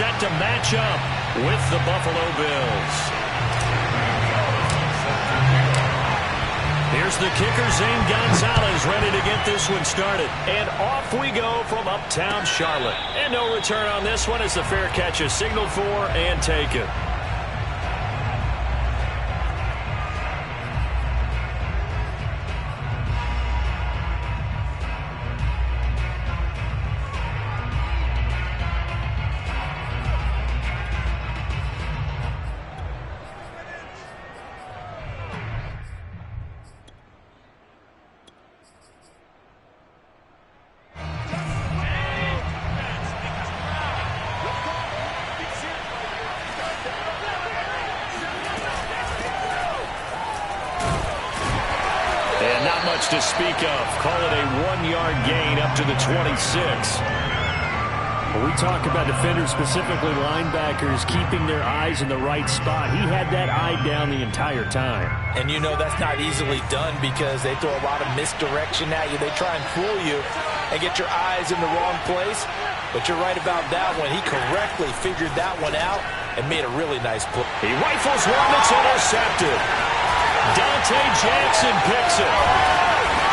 set to match up with the Buffalo Bills. Here's the kicker, Zane Gonzalez, ready to get this one started. And off we go from uptown Charlotte. And no return on this one as the fair catch is signaled for and taken. To speak of. Call it a 1-yard gain up to the 26. When we talk about defenders, specifically linebackers, keeping their eyes in the right spot, he had that eye down the entire time. And you know that's not easily done because they throw a lot of misdirection at you. They try and fool you and get your eyes in the wrong place. But you're right about that one. He correctly figured that one out and made a really nice play. He rifles one that's intercepted. Dante Jackson picks it.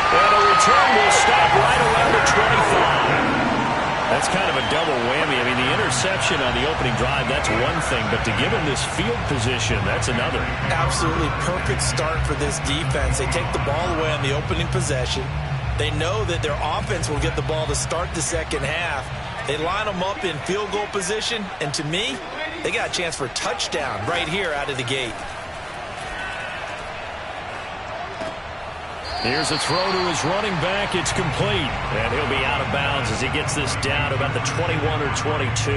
And a return will stop right around the 25. That's kind of a double whammy. I mean, the interception on the opening drive, that's one thing. But to give him this field position, that's another. Absolutely perfect start for this defense. They take the ball away on the opening possession. They know that their offense will get the ball to start the second half. They line them up in field goal position. And to me, they got a chance for a touchdown right here out of the gate. Here's a throw to his running back. It's complete. And he'll be out of bounds as he gets this down to about the 21 or 22.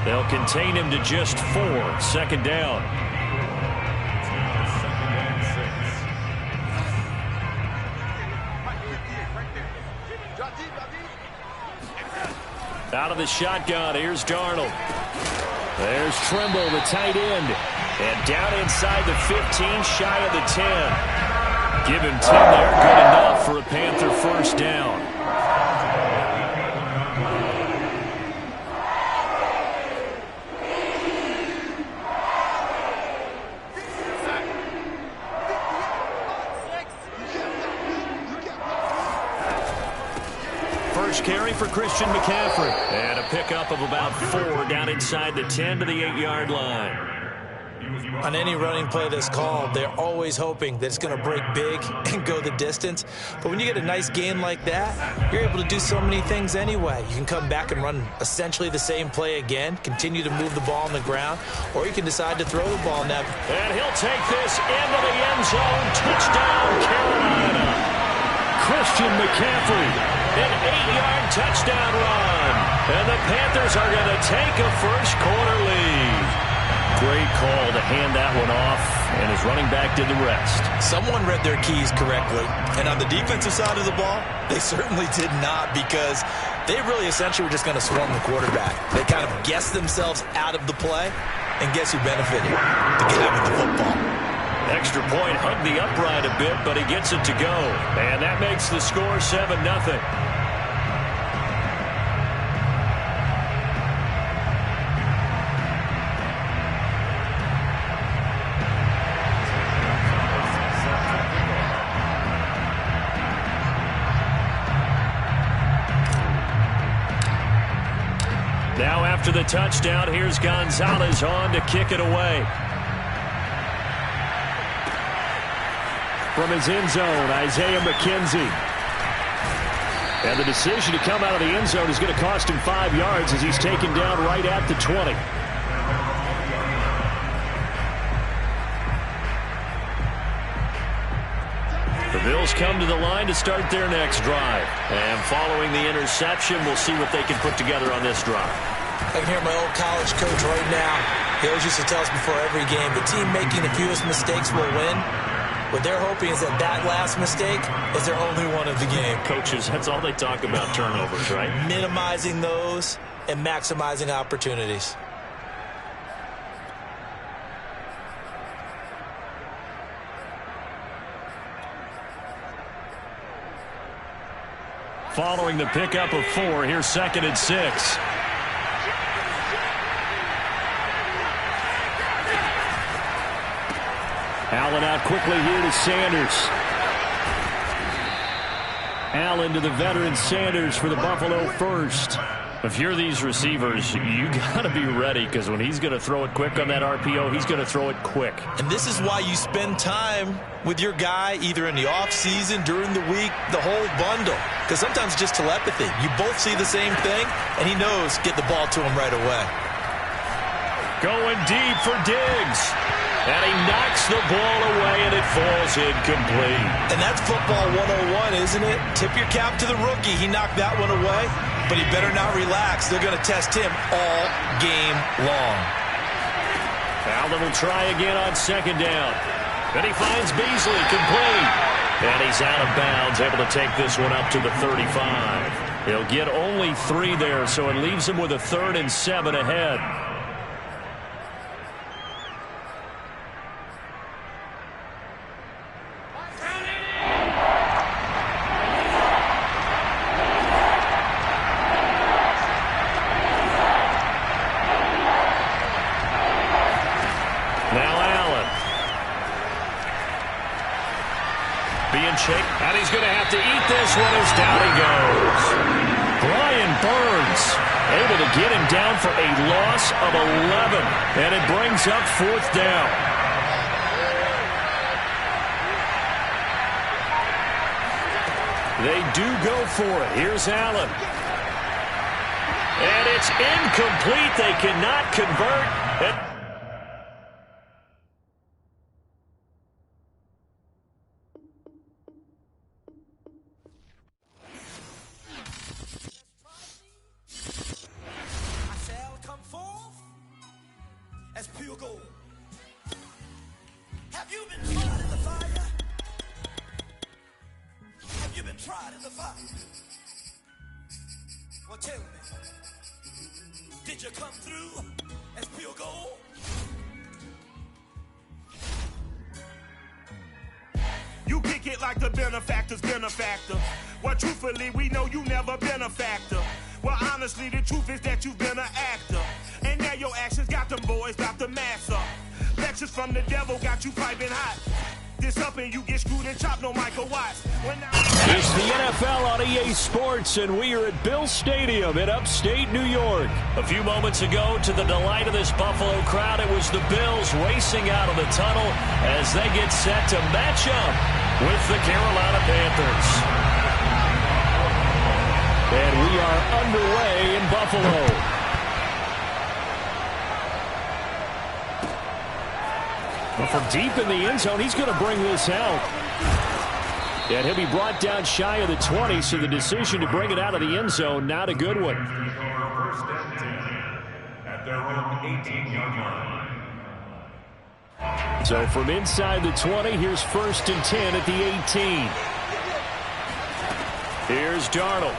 They'll contain him to just 4. Second down. Out of the shotgun, here's Darnold. There's Trimble, the tight end. And down inside the 15, shy of the 10. Give him 10 there, good enough for a Panther first down. First carry for Christian McCaffrey. And a pickup of about 4 down inside the 10 to the 8-yard line. On any running play that's called, they're always hoping that it's going to break big and go the distance. But when you get a nice gain like that, you're able to do so many things anyway. You can come back and run essentially the same play again, continue to move the ball on the ground, or you can decide to throw the ball now. And he'll take this into the end zone. Touchdown, Carolina. Christian McCaffrey, an 8-yard touchdown run. And the Panthers are going to take a first-quarter lead. Great call to hand that one off, and his running back did the rest. Someone read their keys correctly. And on the defensive side of the ball, they certainly did not, because they really essentially were just going to swarm the quarterback. They kind of guessed themselves out of the play, and guess who benefited? The guy with the football. Extra point hugged the upright a bit, but he gets it to go. And that makes the score 7-0. Now after the touchdown, here's Gonzalez on to kick it away. From his end zone, Isaiah McKenzie. And the decision to come out of the end zone is going to cost him 5 yards as he's taken down right at the 20. The Bills come to the line to start their next drive. And following the interception, we'll see what they can put together on this drive. I can hear my old college coach right now. He always used to tell us before every game, the team making the fewest mistakes will win. What they're hoping is that last mistake is their only one of the game. Coaches, that's all they talk about, turnovers, right? Minimizing those and maximizing opportunities. Following the pickup of 4, here's 2nd and 6. Allen out quickly here to Sanders. Allen to the veteran Sanders for the Buffalo first. If you're these receivers, you got to be ready, because when he's going to throw it quick on that RPO, he's going to throw it quick. And this is why you spend time with your guy either in the offseason, during the week, the whole bundle. Because sometimes it's just telepathy. You both see the same thing, and he knows get the ball to him right away. Going deep for Diggs. And he knocks the ball away, and it falls incomplete. And that's football 101, isn't it? Tip your cap to the rookie. He knocked that one away, but he better not relax. They're going to test him all game long. Allen will try again on second down. And he finds Beasley, complete. And he's out of bounds, able to take this one up to the 35. He'll get only 3 there, so it leaves him with a 3rd and 7 ahead. And he's going to have to eat this one as down he goes. Brian Burns able to get him down for a loss of 11. And it brings up 4th down. They do go for it. Here's Allen. And it's incomplete. They cannot convert. It's the NFL on EA Sports, and we are at Bill Stadium in upstate New York. A few moments ago, to the delight of this Buffalo crowd, it was the Bills racing out of the tunnel as they get set to match up with the Carolina Panthers. And we are underway in Buffalo. Well, from deep in the end zone, he's going to bring this out. And he'll be brought down shy of the 20, so the decision to bring it out of the end zone, not a good one. So from inside the 20, here's 1st and 10 at the 18. Here's Darnold.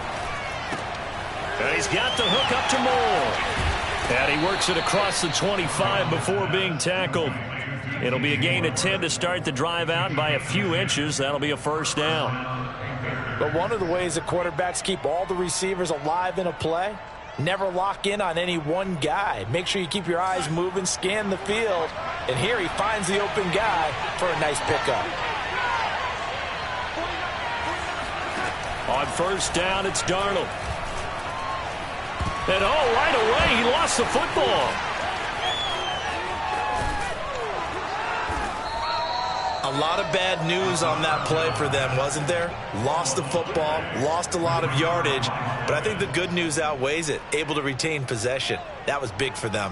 And he's got the hook up to Moore. And he works it across the 25 before being tackled. It'll be a gain of 10 to start the drive out, and by a few inches, that'll be a 1st down. But one of the ways that quarterbacks keep all the receivers alive in a play, never lock in on any one guy. Make sure you keep your eyes moving, scan the field, and here he finds the open guy for a nice pickup. On 1st down, it's Darnold. And right away, he lost the football. A lot of bad news on that play for them, wasn't there? Lost the football, lost a lot of yardage, but I think the good news outweighs it. Able to retain possession. That was big for them.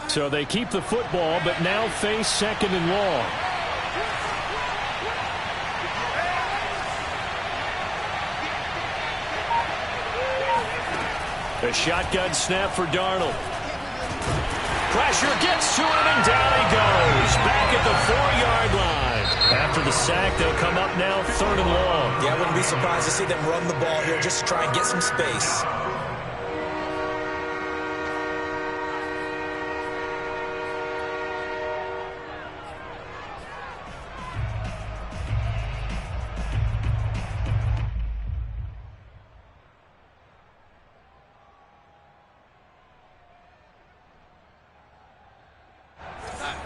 So they keep the football, but now face 2nd and long. A shotgun snap for Darnold. Pressure gets to him, and down he goes. Back at the 4-yard line. After the sack, they'll come up now 3rd and long. Yeah, I wouldn't be surprised to see them run the ball here just to try and get some space.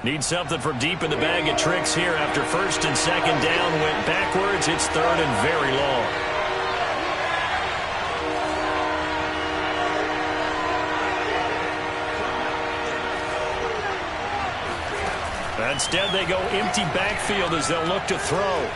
Need something from deep in the bag of tricks here after first and second down went backwards. It's third and very long. Instead, they go empty backfield as they'll look to throw.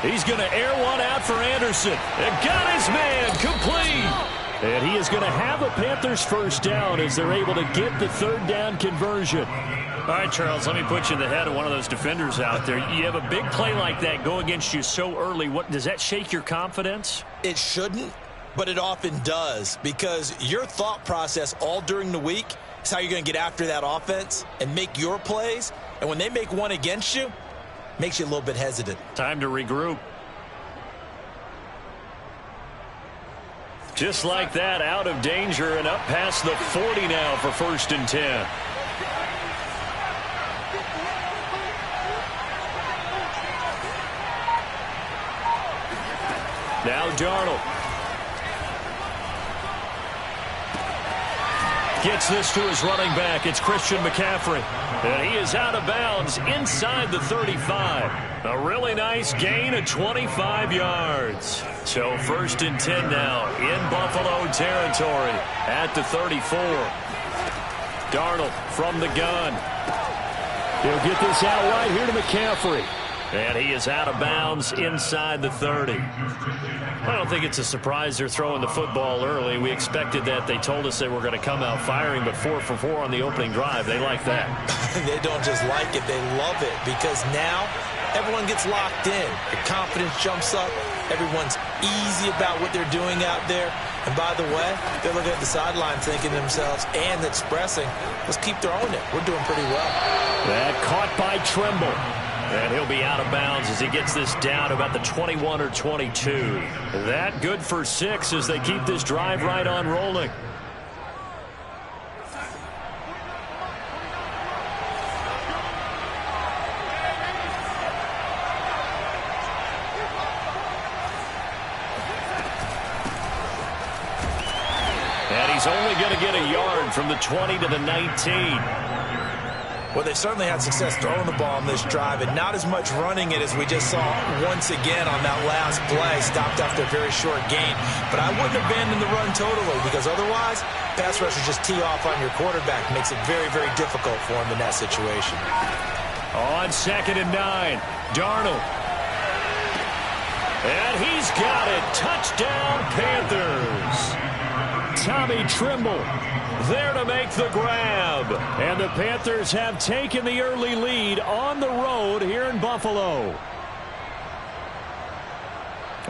He's going to air one out for Anderson. And got his man complete. And he is going to have a Panthers first down as they're able to get the third down conversion. All right, Charles, let me put you in the head of one of those defenders out there. You have a big play like that go against you so early. What does that shake your confidence? It shouldn't, but it often does, because your thought process all during the week is how you're going to get after that offense and make your plays. And when they make one against you, it makes you a little bit hesitant. Time to regroup. Just like that, out of danger and up past the 40 now for first and 10. Now Darnold. Gets this to his running back. It's Christian McCaffrey. And he is out of bounds inside the 35. A really nice gain of 25 yards. So first and 10 now in Buffalo territory at the 34. Darnold from the gun. He'll get this out right here to McCaffrey. And he is out of bounds inside the 30. I don't think it's a surprise they're throwing the football early. We expected that. They told us they were going to come out firing, but 4 for 4 on the opening drive. They like that. They don't just like it, they love it, because now everyone gets locked in. Their confidence jumps up. Everyone's easy about what they're doing out there. And by the way, they're looking at the sideline thinking to themselves and expressing, let's keep throwing it. We're doing pretty well. That caught by Trimble. And he'll be out of bounds as he gets this down about the 21 or 22. That good for 6 as they keep this drive right on rolling. And he's only going to get a yard from the 20 to the 19. Well, they certainly had success throwing the ball on this drive, and not as much running it as we just saw once again on that last play. Stopped after a very short gain. But I wouldn't abandon the run totally, because otherwise, pass rushers just tee off on your quarterback. Makes it very, very difficult for him in that situation. On second and 9, Darnold. And he's got it. Touchdown, Panthers. Tommy Trimble there to make the grab. And the Panthers have taken the early lead on the road here in Buffalo.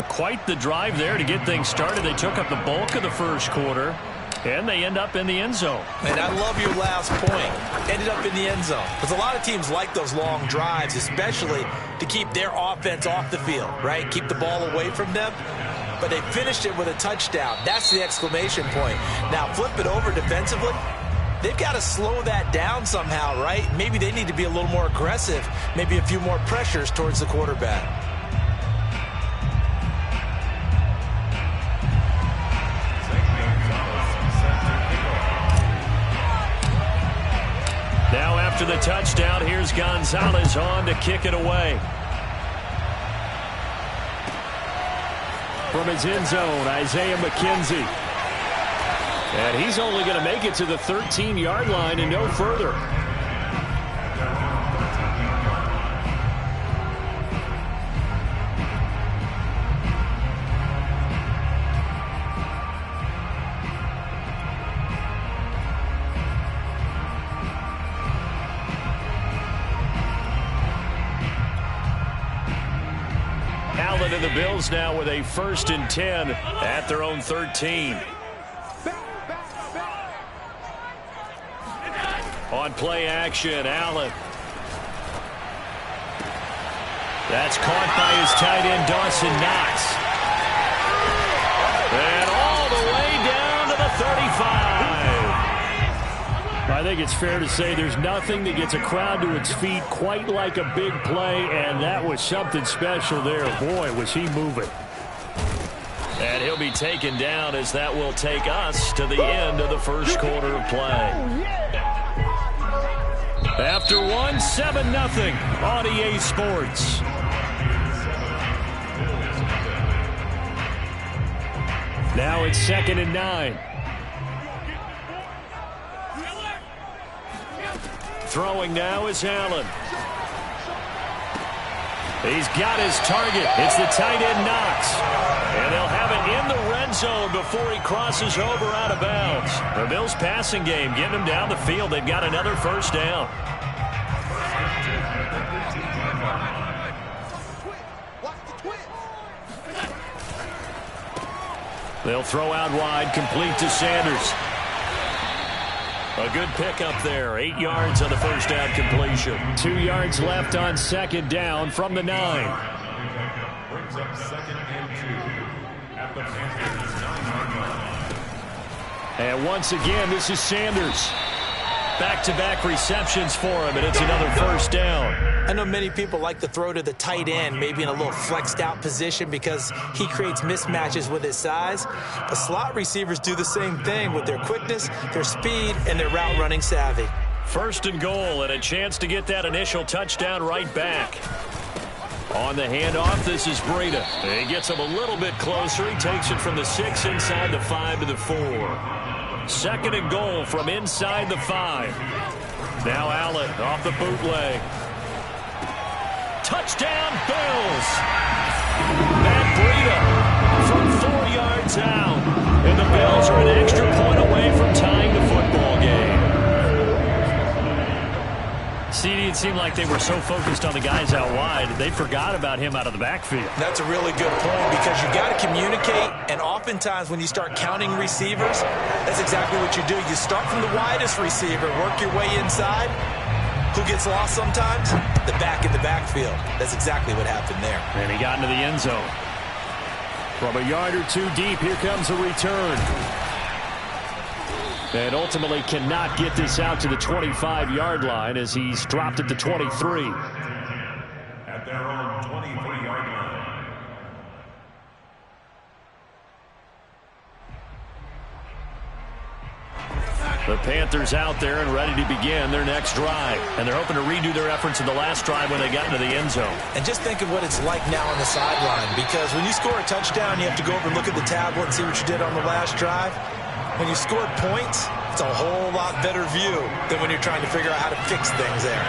Quite the drive there to get things started. They took up the bulk of the first quarter, and they end up in the end zone. And I love your last point. Ended up in the end zone. Because a lot of teams like those long drives, especially to keep their offense off the field, right? Keep the ball away from them. But they finished it with a touchdown. That's the exclamation point. Now, flip it over defensively. They've got to slow that down somehow, right? Maybe they need to be a little more aggressive. Maybe a few more pressures towards the quarterback. Now after the touchdown, here's Gonzalez on to kick it away. From his end zone, Isaiah McKenzie. And he's only going to make it to the 13-yard line and no further. Allen and the Bills now with a first and 10 at their own 13. On play action, Allen. That's caught by his tight end, Dawson Knox. And all the way down to the 35. I think it's fair to say there's nothing that gets a crowd to its feet quite like a big play, and that was something special there. Boy, was he moving. And he'll be taken down as that will take us to the end of the first quarter of play. After one, 7-0 on EA Sports. Now it's 2nd and 9. Throwing now is Allen. He's got his target. It's the tight end Knox. And they'll have it in the red zone before he crosses over out of bounds. The Bills passing game getting them down the field. They've got another first down. They'll throw out wide, complete to Sanders. A good pickup there. 8 yards on the first down completion. 2 yards left on 2nd down from the 9. Brings up 2nd and 2 at the Panthers 9-yard line. And once again, this is Sanders. Back-to-back receptions for him, and it's another first down. I know many people like to throw to the tight end, maybe in a little flexed out position because he creates mismatches with his size. But slot receivers do the same thing with their quickness, their speed, and their route running savvy. 1st and goal, and a chance to get that initial touchdown right back. On the handoff, this is Breida. He gets him a little bit closer. He takes it from the 6 inside the 5 to the 4. 2nd and goal from inside the 5. Now Allen off the bootleg. Touchdown, Bills! Matt Breida from 4 yards out. And the Bills are an extra point away from tying the football game. CD, it seemed like they were so focused on the guys out wide, they forgot about him out of the backfield. That's a really good point because you got to communicate, and oftentimes when you start counting receivers, that's exactly what you do. You start from the widest receiver, work your way inside. Who gets lost sometimes? The back in the backfield. That's exactly what happened there. And he got into the end zone. From a yard or two deep, here comes a return. And ultimately cannot get this out to the 25-yard line as he's dropped at the 23. At their own 23-yard line. The Panthers out there and ready to begin their next drive. And they're hoping to redo their efforts in the last drive when they got into the end zone. And just think of what it's like now on the sideline, because when you score a touchdown, you have to go over and look at the tablet and see what you did on the last drive. When you scored points, it's a whole lot better view than when you're trying to figure out how to fix things there.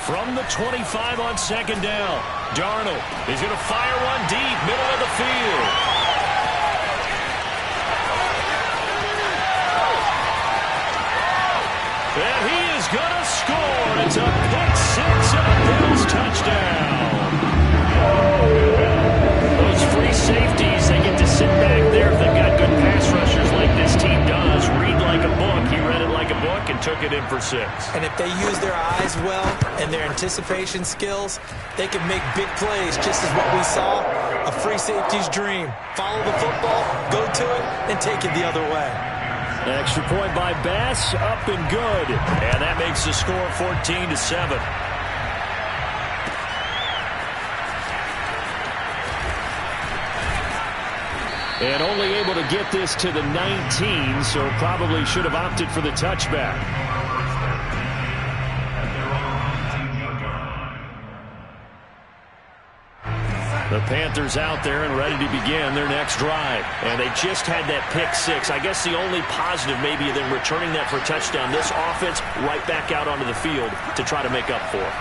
From the 25 on 2nd down, Darnold is going to fire one deep, middle of the field. And he is going to score. It's a pick 6 and a Bills touchdown. Those free safeties, they get to sit back there if they've got good pass rushers like this team does. Read like a book. He read it like a book and took it in for 6. And if they use their eyes well and their anticipation skills, they can make big plays, just as what we saw, a free safety's dream. Follow the football, go to it, and take it the other way. Extra point by Bass, up and good. And that makes the score 14-7. And only able to get this to the 19, so probably should have opted for the touchback. The Panthers out there and ready to begin their next drive. And they just had that pick 6. I guess the only positive maybe than returning that for a touchdown, this offense right back out onto the field to try to make up for it.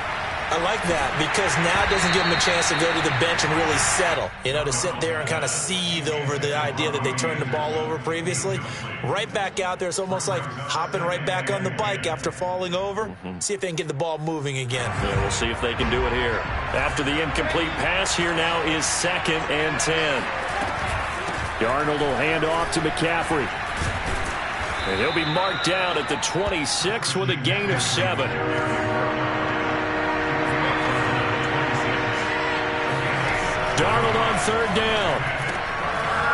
I like that because now it doesn't give them a chance to go to the bench and really settle, to sit there and kind of seethe over the idea that they turned the ball over previously. Right back out there, it's almost like hopping right back on the bike after falling over. See if they can get the ball moving again. Yeah, we'll see if they can do it here. After the incomplete pass, here now is 2nd and 10. Darnold will hand off to McCaffrey. And he'll be marked down at the 26 with a gain of 7. Darnold on 3rd down.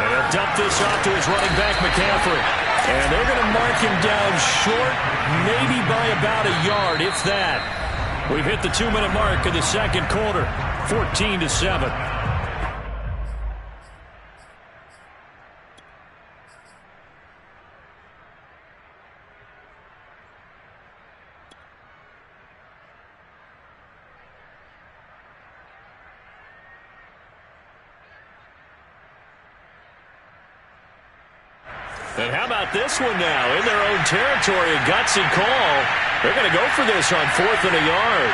And he'll dump this off to his running back, McCaffrey. And they're going to mark him down short, maybe by about a yard, if that. We've hit the 2-minute mark of the 2nd quarter, 14-7. And how about this one now? In their own territory, a gutsy call. They're going to go for this on 4th and a yard.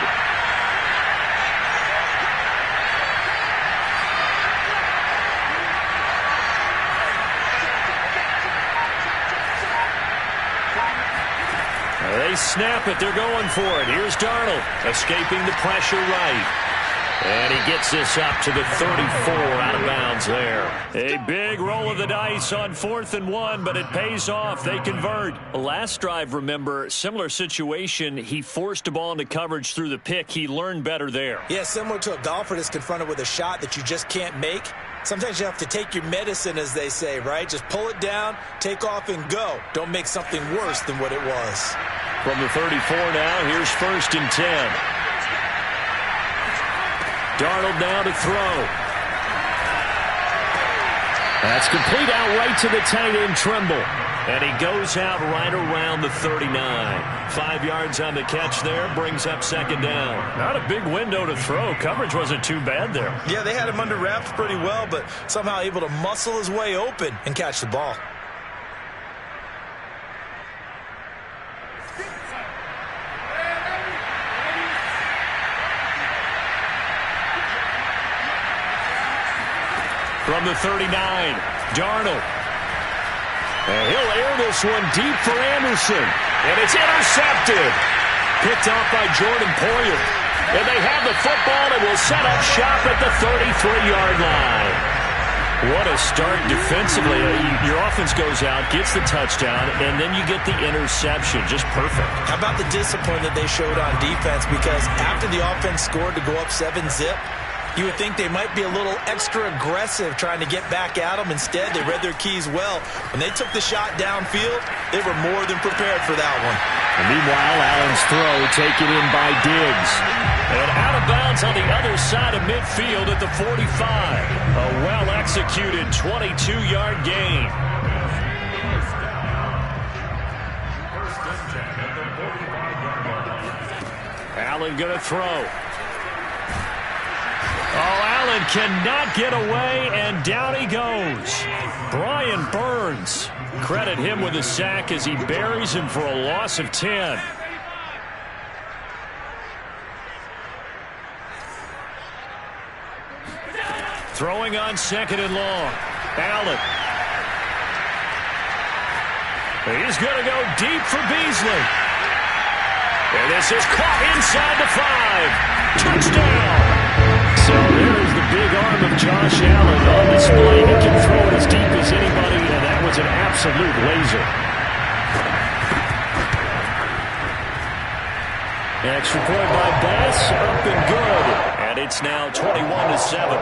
They snap it. They're going for it. Here's Darnold, escaping the pressure right. And he gets this up to the 34, out of bounds there. A big roll of the dice on 4th and 1, but it pays off. They convert. Last drive, remember, similar situation. He forced a ball into coverage through the pick. He learned better there. Yeah, similar to a golfer that's confronted with a shot that you just can't make. Sometimes you have to take your medicine, as they say, right? Just pull it down, take off, and go. Don't make something worse than what it was. From the 34 now, here's 1st and 10. Darnold now to throw. That's complete out right to the tight end, Trimble. And he goes out right around the 39. 5 yards on the catch there, brings up 2nd down. Not a big window to throw. Coverage wasn't too bad there. Yeah, they had him under wraps pretty well, but somehow able to muscle his way open and catch the ball. From the 39, Darnold. And he'll air this one deep for Anderson. And it's intercepted. Picked off by Jordan Poyer. And they have the football and will set up shop at the 33-yard line. What a start defensively. Your offense goes out, gets the touchdown, and then you get the interception. Just perfect. How about the discipline that they showed on defense? Because after the offense scored to go up 7-zip, you would think they might be a little extra aggressive trying to get back at them. Instead, they read their keys well. When they took the shot downfield, they were more than prepared for that one. And meanwhile, Allen's throw taken in by Diggs. And out of bounds on the other side of midfield at the 45. A well-executed 22-yard gain. Allen going to throw. Oh, Allen cannot get away, and down he goes. Brian Burns. Credit him with a sack as he buries him for a loss of 10. Throwing on 2nd and long. Allen. He's going to go deep for Beasley. And this is caught inside the 5. Touchdown. So there's the big arm of Josh Allen on display. He can throw it as deep as anybody, and that was an absolute laser. Extra point by Bass, up and good. And it's now 21-7.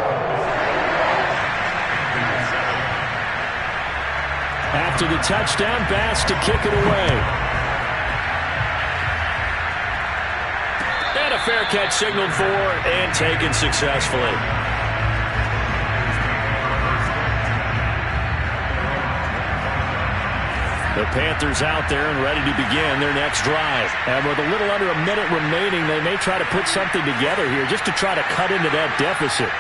After the touchdown, Bass to kick it away. And a fair catch signaled for and taken successfully. The Panthers out there and ready to begin their next drive. And with a little under a minute remaining, they may try to put something together here just to try to cut into that deficit.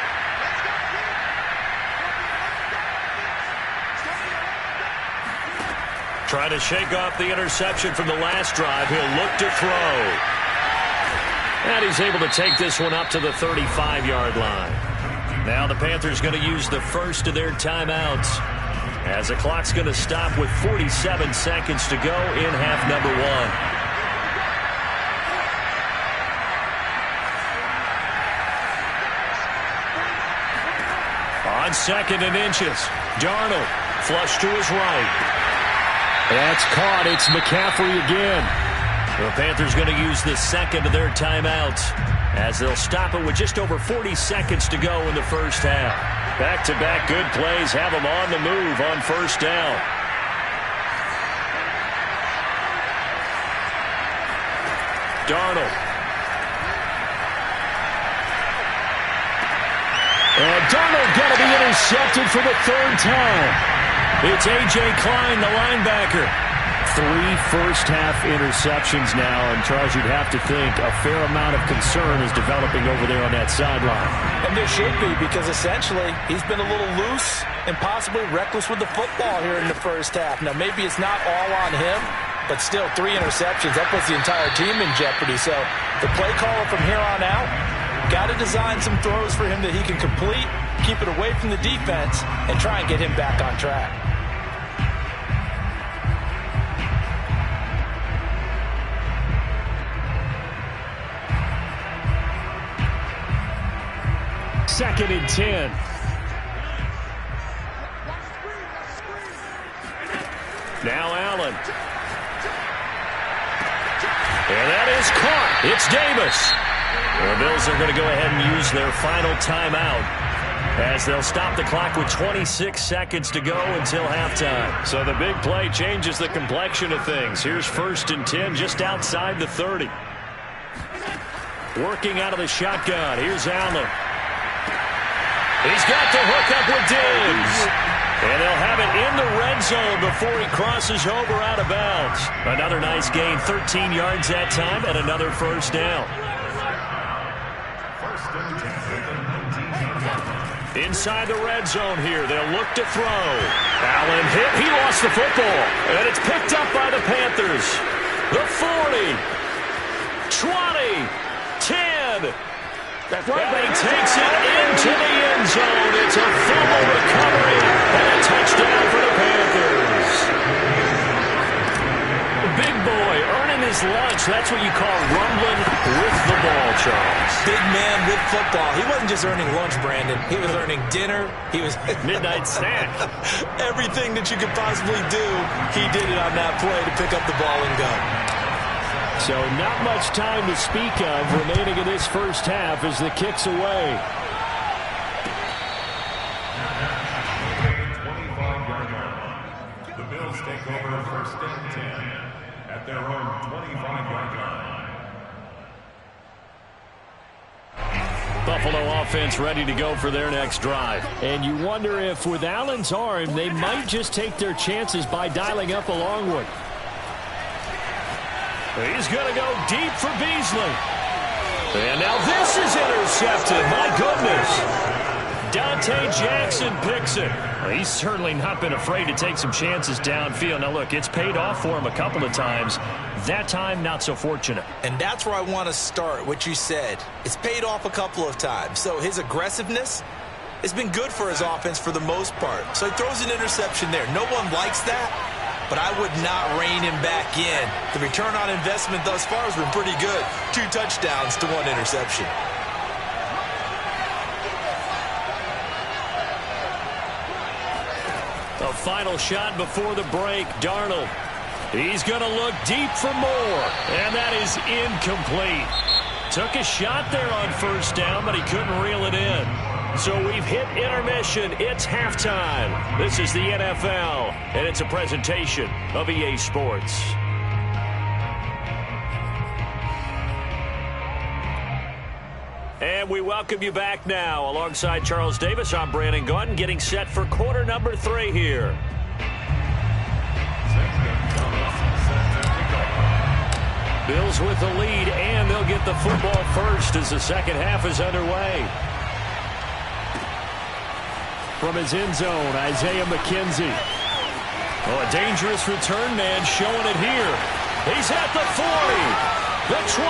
Trying to shake off the interception from the last drive. He'll look to throw. And he's able to take this one up to the 35-yard line. Now the Panthers going to use the first of their timeouts, as the clock's going to stop with 47 seconds to go in half number 1. On 2nd and inches, Darnold flush to his right. That's caught. It's McCaffrey again. The Panthers going to use the second of their timeouts, as they'll stop it with just over 40 seconds to go in the first half. Back-to-back good plays have them on the move on 1st down. Darnold. And Darnold going to be intercepted for the 3rd time. It's A.J. Klein, the linebacker. 3 first-half interceptions now, and Charles, you'd have to think a fair amount of concern is developing over there on that sideline. And there should be, because essentially he's been a little loose and possibly reckless with the football here in the first half. Now, maybe it's not all on him, but still 3 interceptions. That puts the entire team in jeopardy. So the play caller from here on out got to design some throws for him that he can complete, keep it away from the defense, and try and get him back on track. Second and 10. Now Allen. And that is caught. It's Davis. The Bills are going to go ahead and use their final timeout as they'll stop the clock with 26 seconds to go until halftime. So the big play changes the complexion of things. Here's first and 10 just outside the 30. Working out of the shotgun. Here's Allen. He's got the hook up with Diggs. And they'll have it in the red zone before he crosses over out of bounds. Another nice gain, 13 yards that time, and another first down. Inside the red zone here, they'll look to throw. Allen hit, he lost the football. And it's picked up by the Panthers. The 40, 20, 10. And he takes it into the end zone. It's a fumble recovery and a touchdown for the Panthers. Big boy earning his lunch. That's what you call rumbling with the ball, Charles. Big man with football. He wasn't just earning lunch, Brandon. He was earning dinner. He was midnight snack. Everything that you could possibly do, he did it on that play to pick up the ball and go. So not much time to speak of remaining in this first half as the kick's away. 25-yard line. The Bills take over first and 10 at their own 25-yard line. Buffalo offense ready to go for their next drive. And you wonder if with Allen's arm, they might just take their chances by dialing up a long one. He's going to go deep for Beasley. And now this is intercepted. My goodness. Dante Jackson picks it. Well, he's certainly not been afraid to take some chances downfield. Now, look, it's paid off for him a couple of times. That time, not so fortunate. And that's where I want to start, what you said. It's paid off a couple of times. So his aggressiveness has been good for his offense for the most part. So he throws an interception there. No one likes that. But I would not rein him back in. The return on investment thus far has been pretty good. 2 touchdowns to 1 interception. A final shot before the break. Darnold. He's going to look deep for more. And that is incomplete. Took a shot there on first down, but he couldn't reel it in. So we've hit intermission. It's halftime. This is the NFL, and it's a presentation of EA Sports. And we welcome you back now. Alongside Charles Davis, I'm Brandon Gaudin, getting set for quarter number 3 here. Bills with the lead, and they'll get the football first as the second half is underway. From his end zone, Isaiah McKenzie. Oh, a dangerous return man showing it here. He's at the 40, the 20,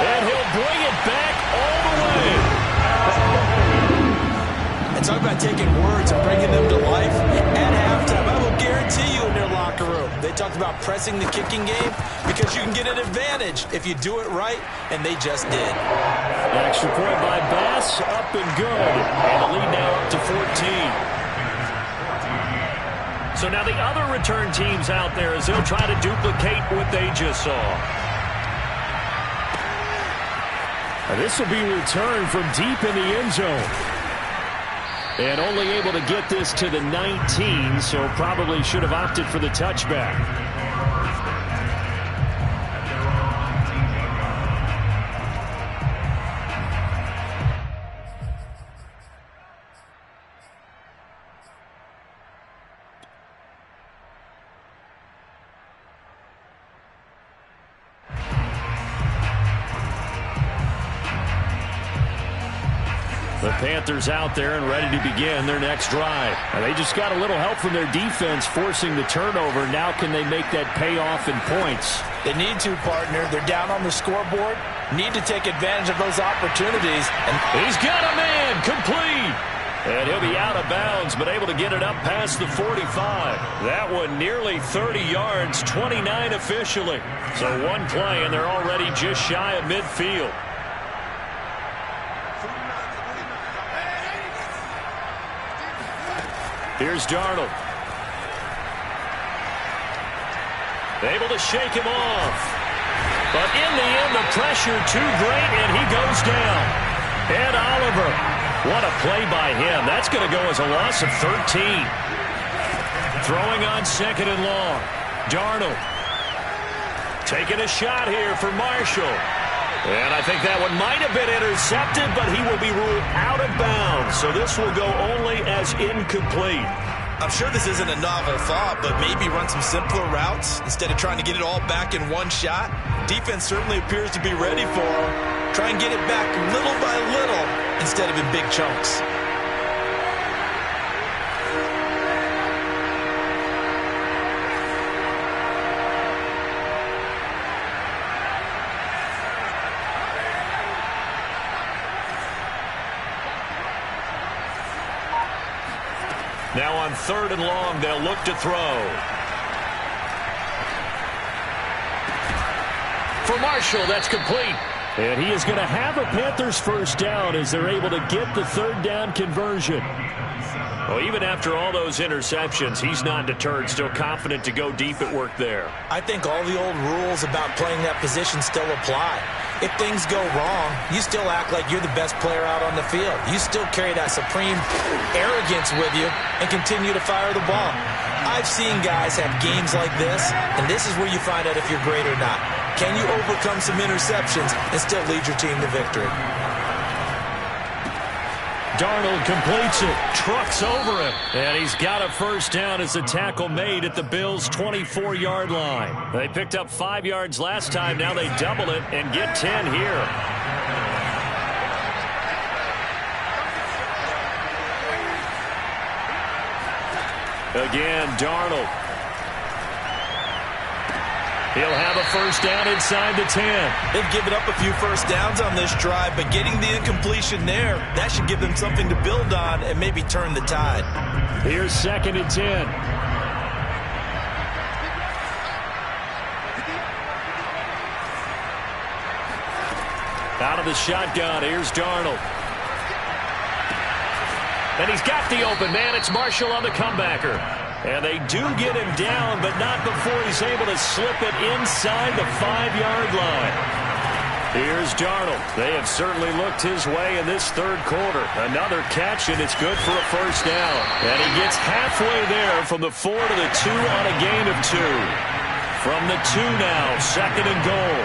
and he'll bring it back all the way. And talk about taking words and bringing them to life. At halftime, I will guarantee you in their locker room, they talked about pressing the kicking game because you can get an advantage if you do it right, and they just did. Extra point by Bass, up and good. And the lead now up to 14. So now the other return teams out there as they'll try to duplicate what they just saw. And this will be returned from deep in the end zone. And only able to get this to the 19, so probably should have opted for the touchback. The Panthers out there and ready to begin their next drive. And they just got a little help from their defense forcing the turnover. Now can they make that pay off in points? They need to, partner. They're down on the scoreboard. Need to take advantage of those opportunities. And he's got a man complete. And he'll be out of bounds, but able to get it up past the 45. That one nearly 30 yards, 29 officially. So one play, and they're already just shy of midfield. Here's Darnold. Able to shake him off. But in the end, the pressure too great, and he goes down. Ed Oliver. What a play by him. That's going to go as a loss of 13. Throwing on 2nd and long. Darnold. Taking a shot here for Marshall. And I think that one might have been intercepted, but he will be ruled out of bounds. So this will go only as incomplete. I'm sure this isn't a novel thought, but maybe run some simpler routes instead of trying to get it all back in one shot. Defense certainly appears to be ready for him. Try and get it back little by little instead of in big chunks. Now on 3rd and long, they'll look to throw. For Marshall, that's complete. And he is going to have a Panthers first down as they're able to get the 3rd down conversion. Well, even after all those interceptions, he's not deterred, still confident to go deep at work there. I think all the old rules about playing that position still apply. If things go wrong, you still act like you're the best player out on the field. You still carry that supreme arrogance with you and continue to fire the ball. I've seen guys have games like this, and this is where you find out if you're great or not. Can you overcome some interceptions and still lead your team to victory? Darnold completes it, trucks over him, and he's got a first down as the tackle made at the Bills' 24-yard line. They picked up 5 yards last time. Now they double it and get 10 here. Again, Darnold. He'll have a first down inside the 10. They've given up a few first downs on this drive, but getting the incompletion there, that should give them something to build on and maybe turn the tide. Here's 2nd and 10. Out of the shotgun, here's Darnold. And he's got the open man. It's Marshall on the comebacker. And they do get him down, but not before he's able to slip it inside the 5-yard line. Here's Darnold. They have certainly looked his way in this 3rd quarter. Another catch, and it's good for a first down. And he gets halfway there from the 4 to the 2 on a gain of 2. From the 2 now, 2nd and goal.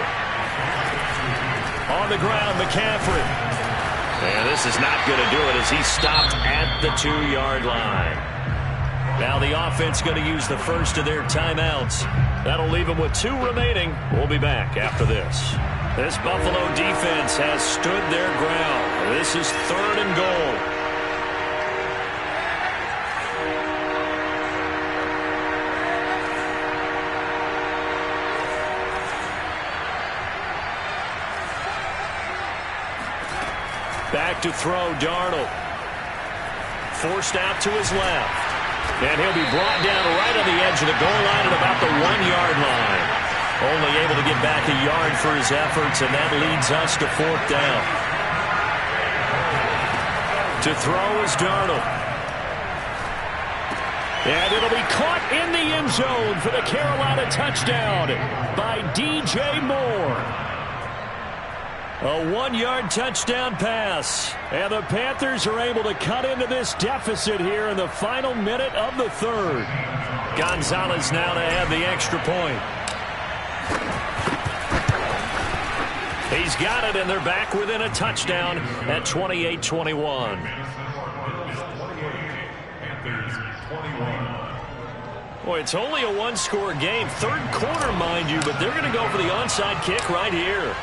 On the ground, McCaffrey. And this is not going to do it as he stopped at the 2-yard line. Now the offense going to use the first of their timeouts. That'll leave them with 2 remaining. We'll be back after this. This Buffalo defense has stood their ground. This is 3rd and goal. Back to throw, Darnold. Forced out to his left. And he'll be brought down right on the edge of the goal line at about the 1-yard line. Only able to get back a yard for his efforts, and that leads us to 4th down. To throw is Darnold. And it'll be caught in the end zone for the Carolina touchdown by DJ Moore. A 1-yard touchdown pass. And the Panthers are able to cut into this deficit here in the final minute of the 3rd. Gonzalez now to add the extra point. He's got it, and they're back within a touchdown at 28-21. Boy, it's only a 1-score game. 3rd quarter, mind you, but they're going to go for the onside kick right here.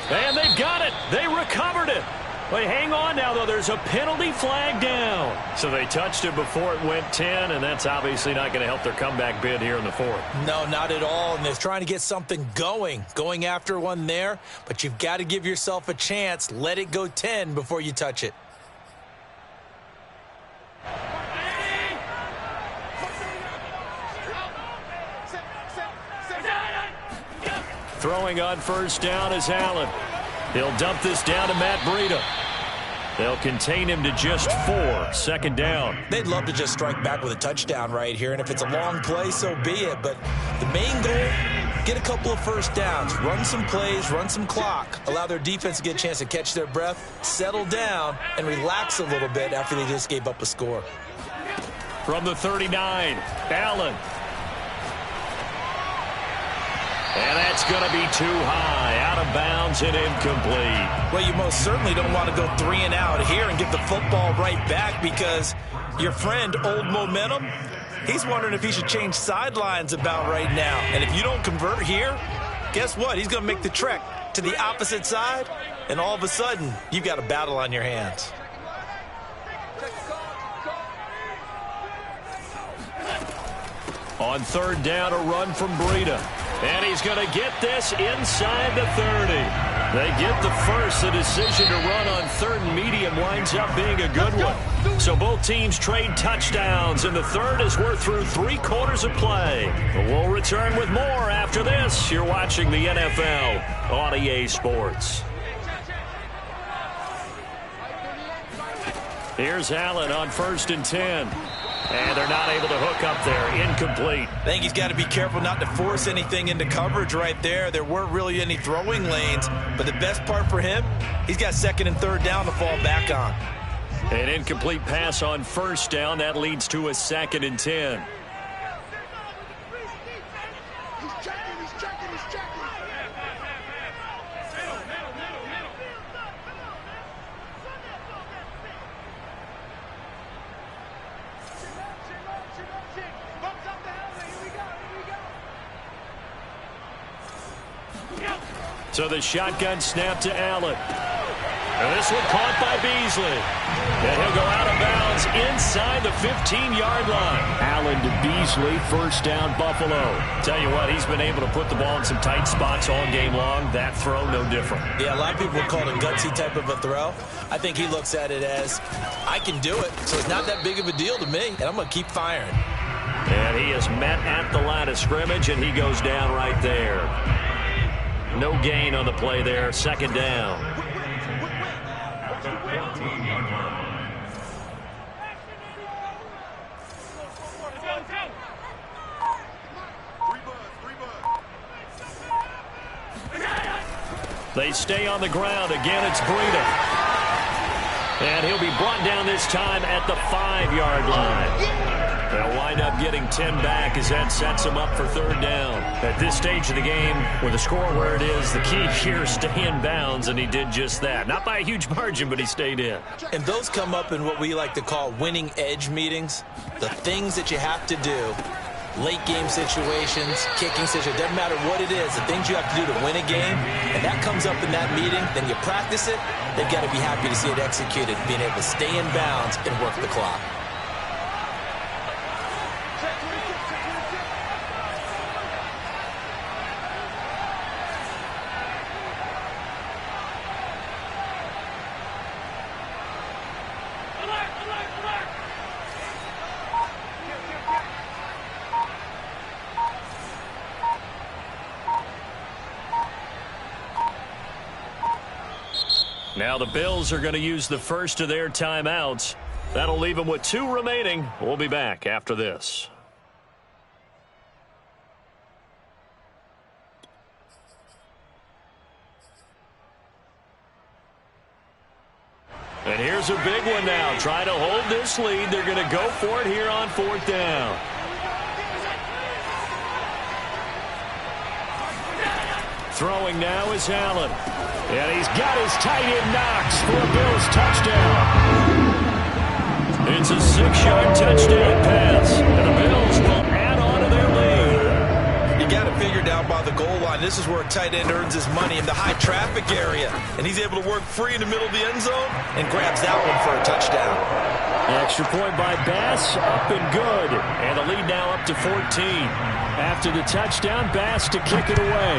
And they've got it. They recovered it. Wait, hang on now, though. There's a penalty flag down. So they touched it before it went 10, and that's obviously not going to help their comeback bid here in the fourth. No, not at all. And they're trying to get something going after one there. But you've got to give yourself a chance. Let it go 10 before you touch it. Throwing on first down is Allen. He'll dump this down to Matt Breida. They'll contain him to just 4. Second down. They'd love to just strike back with a touchdown right here, and if it's a long play, so be it. But the main goal, get a couple of first downs, run some plays, run some clock, allow their defense to get a chance to catch their breath, settle down, and relax a little bit after they just gave up a score. From the 39, Allen. And that's going to be too high, out of bounds and incomplete. Well, you most certainly don't want to go 3 and out here and give the football right back, because your friend, Old Momentum, he's wondering if he should change sidelines about right now. And if you don't convert here, guess what? He's going to make the trek to the opposite side, and all of a sudden, you've got a battle on your hands. On third down, a run from Breida. And he's going to get this inside the 30. They get the first. The decision to run on third and medium winds up being a good one. So both teams trade touchdowns, and the third as we're through 3 quarters of play. We'll return with more after this. You're watching the NFL on EA Sports. Here's Allen on first and 10. And they're not able to hook up there. Incomplete. I think he's got to be careful not to force anything into coverage right there. There weren't really any throwing lanes. But the best part for him, he's got second and third down to fall back on. An incomplete pass on first down. That leads to a second and 10. So the shotgun snap to Allen. And this one caught by Beasley. And he'll go out of bounds inside the 15-yard line. Allen to Beasley, first down Buffalo. Tell you what, he's been able to put the ball in some tight spots all game long. That throw, no different. Yeah, a lot of people would call it a gutsy type of a throw. I think he looks at it as, I can do it, so it's not that big of a deal to me, and I'm going to keep firing. And he is met at the line of scrimmage, and he goes down right there. No gain on the play there. Second down. They stay on the ground. Again, it's Breida. And he'll be brought down this time at the 5-yard line. They'll wind up getting 10 back as that sets them up for third down. At this stage of the game, with the score where it is, the key here is stay in bounds, and he did just that. Not by a huge margin, but he stayed in. And those come up in what we like to call winning edge meetings. The things that you have to do, late game situations, kicking situations, doesn't matter what it is, the things you have to do to win a game, and that comes up in that meeting, then you practice it, they've got to be happy to see it executed, being able to stay in bounds and work the clock. Now the Bills are going to use the first of their timeouts. That'll leave them with 2 remaining. We'll be back after this. And here's a big one now. Trying to hold this lead. They're going to go for it here on fourth down. Throwing now is Allen. And he's got his tight end Knox for a Bills touchdown. It's a 6-yard touchdown pass. And the Bills will add on to their lead. You got to figure Tiger down by the goal line. This is where a tight end earns his money, in the high traffic area. And he's able to work free in the middle of the end zone and grabs that one for a touchdown. Extra point by Bass, up and good. And the lead now up to 14. After the touchdown, Bass to kick it away.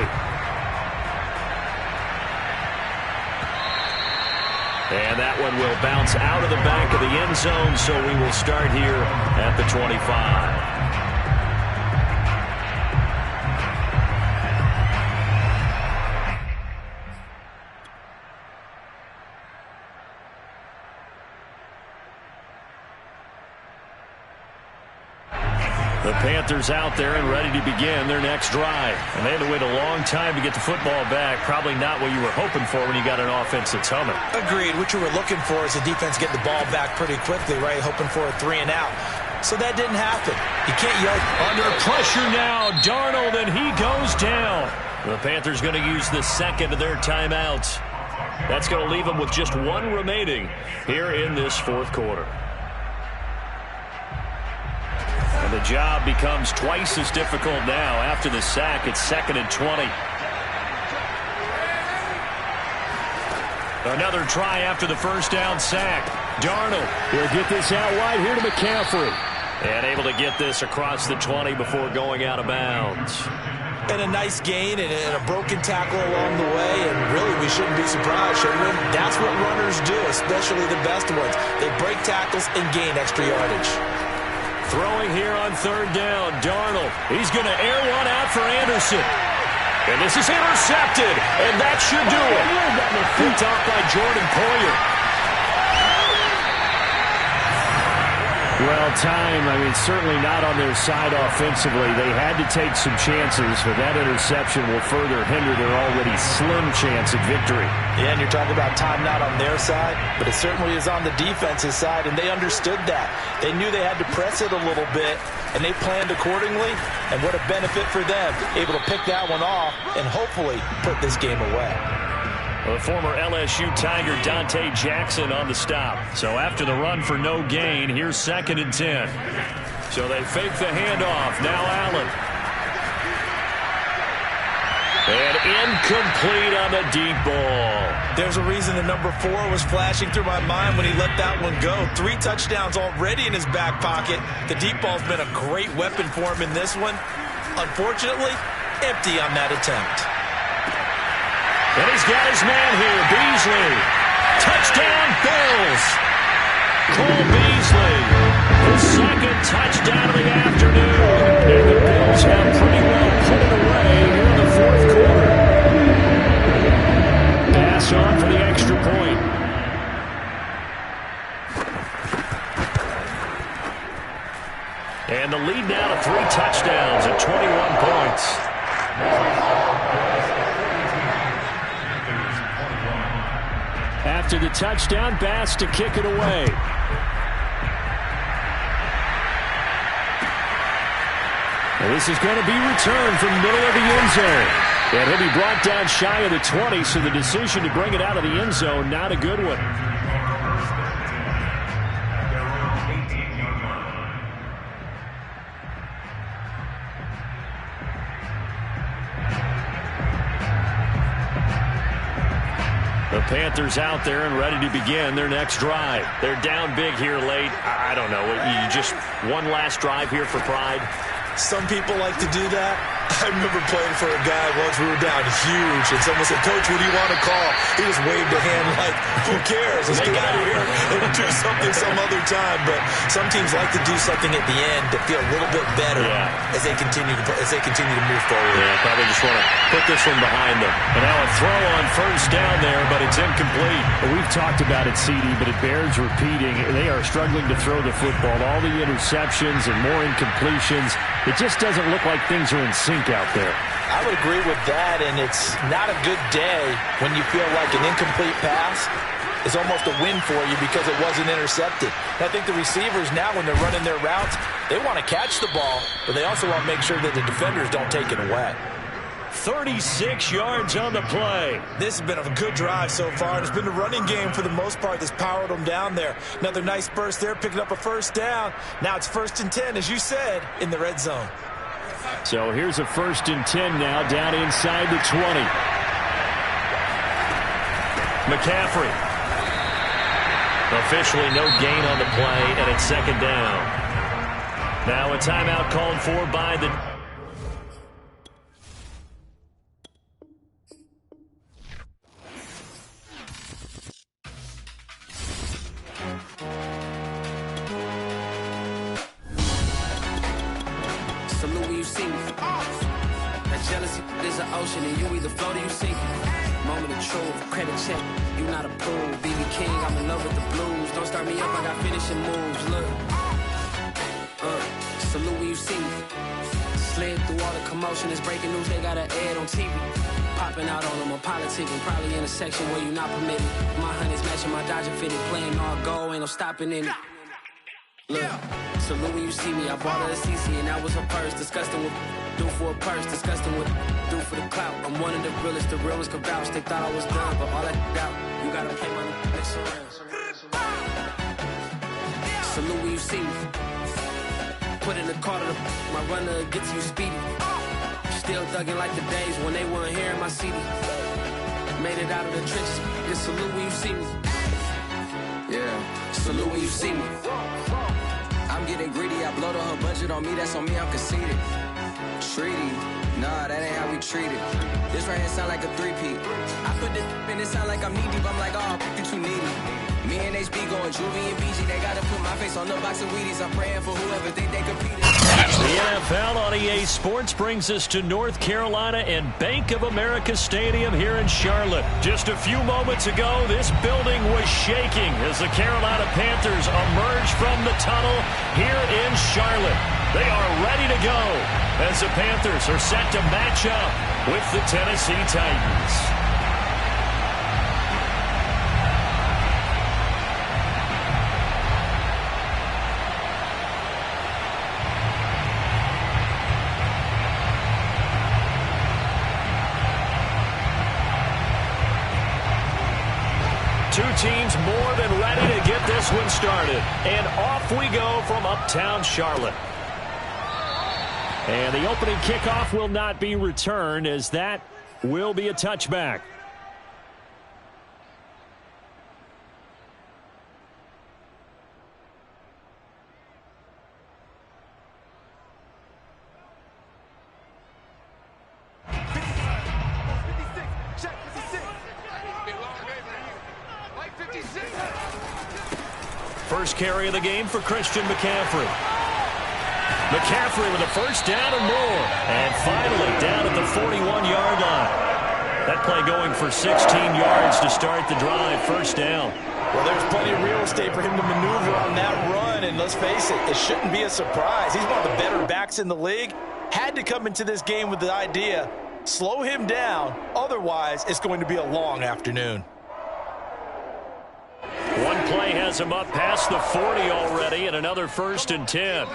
And that one will bounce out of the back of the end zone, so we will start here at the 25. The Panthers out there and ready to begin their next drive. And they had to wait a long time to get the football back. Probably not what you were hoping for when you got an offense that's humming. Agreed. What you were looking for is the defense getting the ball back pretty quickly, right? Hoping for a 3 and out. So that didn't happen. You can't yell. Under pressure now, Darnold, and he goes down. The Panthers going to use the second of their timeouts. That's going to leave them with just one remaining here in this fourth quarter. And the job becomes twice as difficult now after the sack. It's 2nd and 20. Another try after the first down sack. Darnold will get this out wide here to McCaffrey. And able to get this across the 20 before going out of bounds. And a nice gain and a broken tackle along the way. And really, we shouldn't be surprised, should we? That's what runners do, especially the best ones. They break tackles and gain extra yardage. Throwing here on 3rd down, Darnold. He's going to air one out for Anderson. And this is intercepted, and that should do it. Picked off by Jordan Poyer. Well, time, certainly not on their side offensively. They had to take some chances, but that interception will further hinder their already slim chance at victory. Yeah, and you're talking about time not on their side, but it certainly is on the defense's side, and they understood that. They knew they had to press it a little bit, and they planned accordingly, and what a benefit for them, able to pick that one off and hopefully put this game away. The former LSU Tiger Dante Jackson on the stop. So after the run for no gain, here's 2nd and 10. So they fake the handoff. Now Allen. And incomplete on the deep ball. There's a reason the number 4 was flashing through my mind when he let that one go. 3 touchdowns already in his back pocket. The deep ball's been a great weapon for him in this one. Unfortunately, empty on that attempt. And he's got his man here, Beasley. Touchdown, Bills. Cole Beasley, his 2nd touchdown of the afternoon. And the Bills have pretty well put it away here in the 4th quarter. Pass on for the extra point. And the lead now to 3 touchdowns at 21 points. After the touchdown, Bass to kick it away. And this is going to be returned from the middle of the end zone. And he'll be brought down shy of the 20, so the decision to bring it out of the end zone, not a good one. The Panthers out there and ready to begin their next drive. They're down big here late. I don't know. You just one last drive here for pride? Some people like to do that. I remember playing for a guy once. We were down huge, and someone said, "Coach, what do you want to call?" He just waved a hand like, "Who cares? Let's get out of here and do something some other time." But some teams like to do something at the end to feel a little bit better as they continue to move forward. Yeah, probably just want to put this one behind them. And now a throw on 1st down there, but it's incomplete. Well, we've talked about it, CD, but it bears repeating. They are struggling to throw the football. All the interceptions and more incompletions. It just doesn't look like things are in sync out there. I would agree with that, and it's not a good day when you feel like an incomplete pass is almost a win for you because it wasn't intercepted. And I think the receivers now, when they're running their routes, they want to catch the ball, but they also want to make sure that the defenders don't take it away. 36 yards on the play. This has been a good drive so far, and it's been the running game for the most part that's powered them down there. Another nice burst there, picking up a 1st down. Now it's 1st and 10, as you said, in the red zone. So here's a 1st and 10 now, down inside the 20. McCaffrey. Officially no gain on the play, and it's 2nd down. Now a timeout called for by the... Salute when you see me. That jealousy is an ocean, and you either float or you sink. Moment of truth, credit check. You not a fool, BB King. I'm in love with the blues. Don't start me up, I got finishing moves. Look, salute when you see me. Slid through all the commotion, it's breaking news. They got an ad on TV. Popping out on them, I'm politicking. Probably in a section where you not permitted. My honey's matching my Dodger fitted, playing all goal, ain't no stopping in it. Look, salute when you see me. I bought her a CC and that was her purse. Disgusting with do for a purse. Disgusting with do for the clout. I'm one of the realest. The realest could vouch. They thought I was done, but all I doubt. You gotta play my next around. Salute when you see me. Put in the car to my runner gets you speedy. Still thugging like the days when they weren't here in my CD. Made it out of the trenches. Just salute when you see me. Yeah, salute when you see me. I'm getting greedy, I blow the whole budget on me, that's on me, I'm conceited. Treaty, nah, that ain't how we treat it. This right here sound like a three-peat. I put this in, it sound like I'm knee-deep, I'm like, oh, you too needy. Me and HB going Juvie and BG, they gotta put my face on the box of Wheaties. I'm praying for whoever think they competed. The NFL on EA Sports brings us to North Carolina and Bank of America Stadium here in Charlotte. Just a few moments ago, this building was shaking as the Carolina Panthers emerge from the tunnel here in Charlotte. They are ready to go as the Panthers are set to match up with the Tennessee Titans. Two teams more than ready to get this one started. And off we go from uptown Charlotte. And the opening kickoff will not be returned, as that will be a touchback. First carry of the game for Christian McCaffrey. McCaffrey with a 1st down and more. And finally down at the 41-yard line. That play going for 16 yards to start the drive. 1st down. Well, there's plenty of real estate for him to maneuver on that run. And let's face it, it shouldn't be a surprise. He's one of the better backs in the league. Had to come into this game with the idea, slow him down. Otherwise, it's going to be a long afternoon. One play has him up past the 40 already, and another 1st and 10.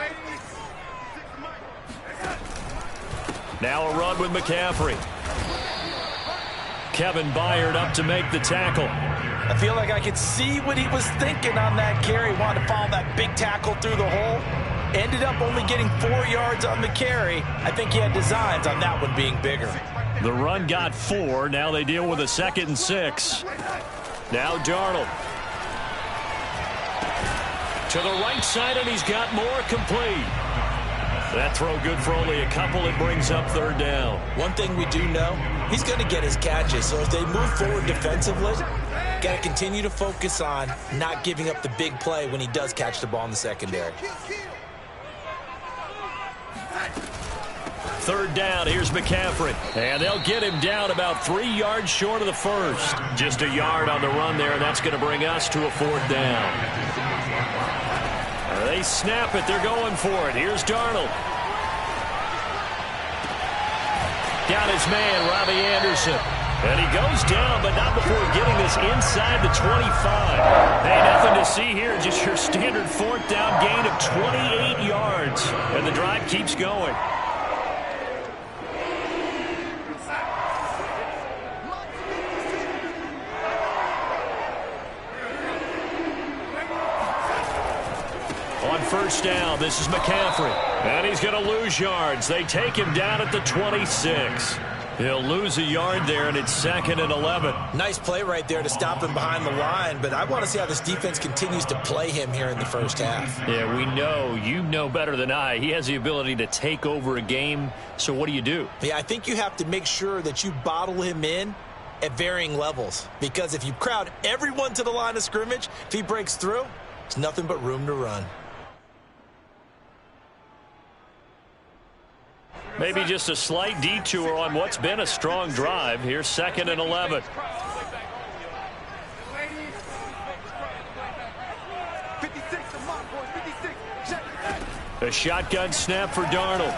Now a run with McCaffrey. Kevin Byard up to make the tackle. I feel like I could see what he was thinking on that carry. Wanted to follow that big tackle through the hole. Ended up only getting 4 yards on the carry. I think he had designs on that one being bigger. The run got 4. Now they deal with a 2nd and 6. Now Darnold. To the right side, and he's got more complete. That throw good for only a couple. It brings up 3rd down. One thing we do know, he's going to get his catches. So if they move forward defensively, got to continue to focus on not giving up the big play when he does catch the ball in the secondary. 3rd down, here's McCaffrey. And they'll get him down about 3 yards short of the 1st. Just a yard on the run there, and that's going to bring us to a 4th down. They snap it. They're going for it. Here's Darnold. Got his man, Robbie Anderson. And he goes down, but not before getting this inside the 25. Hey, nothing to see here. Just your standard 4th down gain of 28 yards. And the drive keeps going. On first down. This is McCaffrey. And he's going to lose yards. They take him down at the 26. He'll lose a yard there, and it's 2nd and 11. Nice play right there to stop him behind the line, but I want to see how this defense continues to play him here in the first half. Yeah, we know. You know better than I. He has the ability to take over a game, so what do? Yeah, I think you have to make sure that you bottle him in at varying levels, because if you crowd everyone to the line of scrimmage, if he breaks through, there's nothing but room to run. Maybe just a slight detour on what's been a strong drive. Here's 2nd and 11. A shotgun snap for Darnold.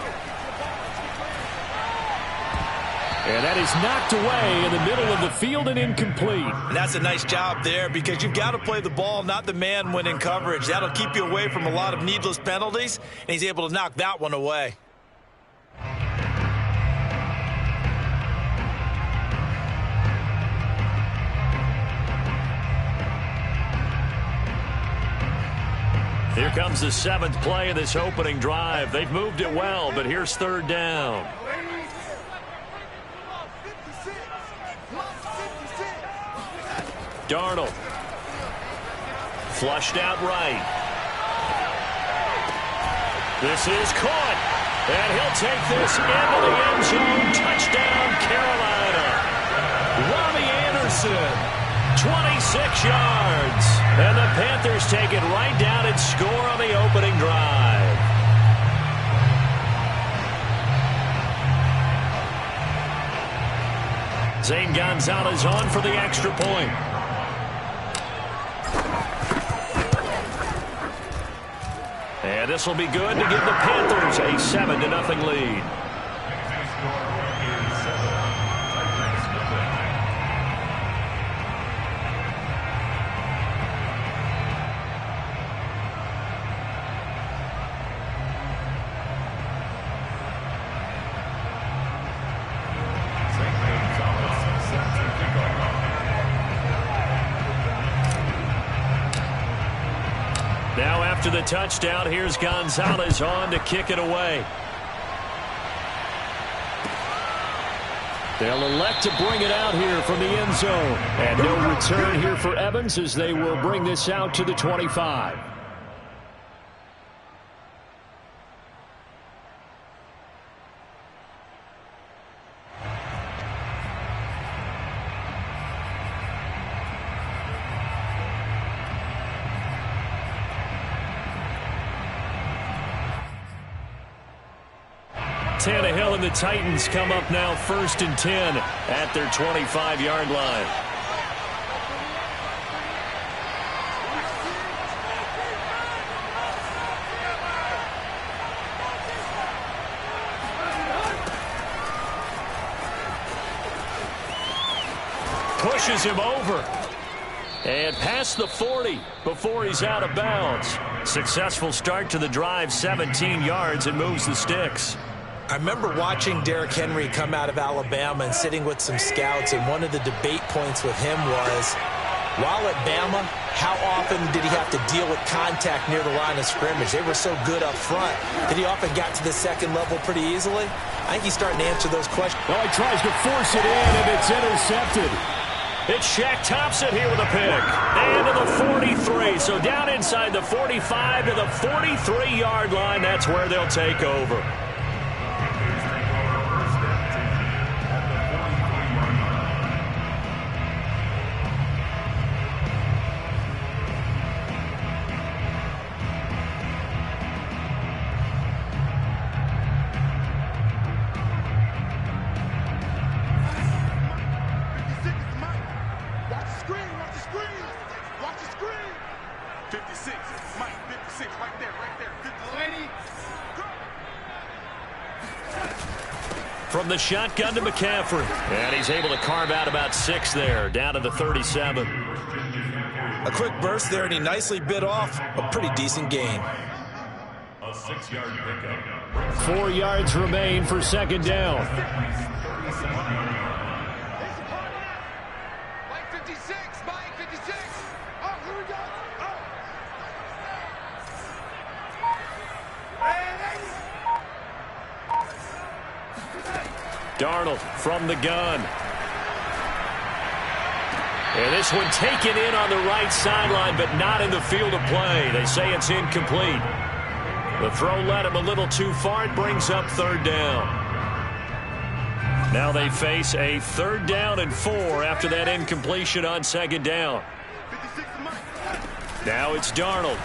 And that is knocked away in the middle of the field and incomplete. And that's a nice job there, because you've got to play the ball, not the man when in coverage. That'll keep you away from a lot of needless penalties, and he's able to knock that one away. Here comes the 7th play of this opening drive. They've moved it well, but here's 3rd down. Darnold. Flushed out right. This is caught. And he'll take this into the end zone. Touchdown, Carolina. Robbie Anderson. 26 yards. And the Panthers take it right down and score on the opening drive. Zane Gonzalez on for the extra point. And this will be good to give the Panthers a 7-0 lead. Now after the touchdown, here's Gonzalez on to kick it away. They'll elect to bring it out here from the end zone. And no return here for Evans as they will bring this out to the 25. Tannehill and the Titans come up now 1st and 10 at their 25-yard line. Pushes him over. And past the 40 before he's out of bounds. Successful start to the drive, 17 yards, and moves the sticks. I remember watching Derrick Henry come out of Alabama and sitting with some scouts, and one of the debate points with him was, while at Bama, how often did he have to deal with contact near the line of scrimmage? They were so good up front that he often got to the second level pretty easily. I think he's starting to answer those questions. Well, he tries to force it in, and it's intercepted. It's Shaq Thompson here with a pick. And to the 43. So down inside the 45 to the 43-yard line. That's where they'll take over. From the shotgun to McCaffrey. And he's able to carve out about 6 there, down to the 37. A quick burst there, and he nicely bit off a pretty decent gain. A 6-yard pickup. 4 yards remain for 2nd down. Mike 56, Mike 56. Oh, here we go. Darnold from the gun. And this one taken in on the right sideline, but not in the field of play. They say it's incomplete. The throw led him a little too far. It brings up 3rd down. Now they face a 3rd down and 4 after that incompletion on 2nd down. Now it's Darnold.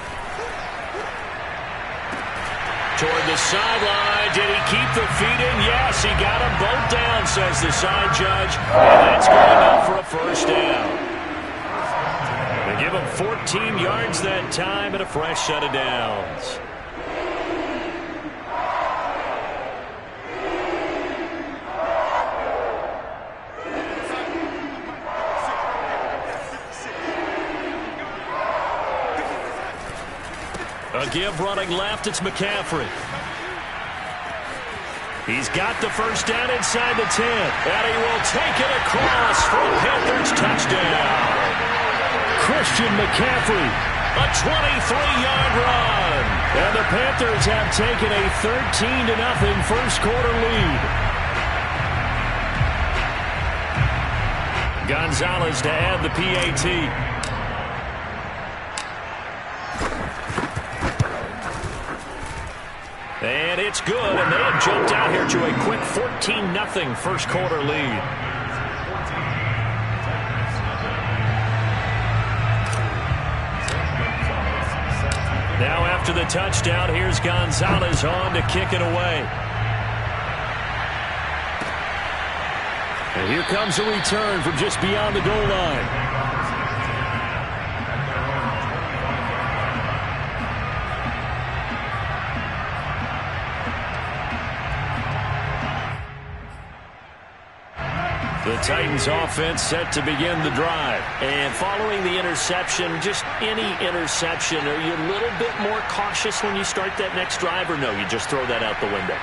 Toward the sideline. Did he keep the feet in? Yes, he got them both down, says the side judge. And that's going up for a 1st down. They give him 14 yards that time and a fresh set of downs. A give running left, it's McCaffrey. He's got the 1st down inside the 10. And he will take it across for a Panthers touchdown. Christian McCaffrey, a 23-yard run. And the Panthers have taken a 13-0 first quarter lead. Gonzalez to add the PAT. And it's good, and they have jumped out here to a quick 14-0 first quarter lead. Now after the touchdown, here's Gonzalez on to kick it away. And here comes a return from just beyond the goal line. The Titans offense set to begin the drive. And following the interception, just any interception, are you a little bit more cautious when you start that next drive, or no, you just throw that out the window?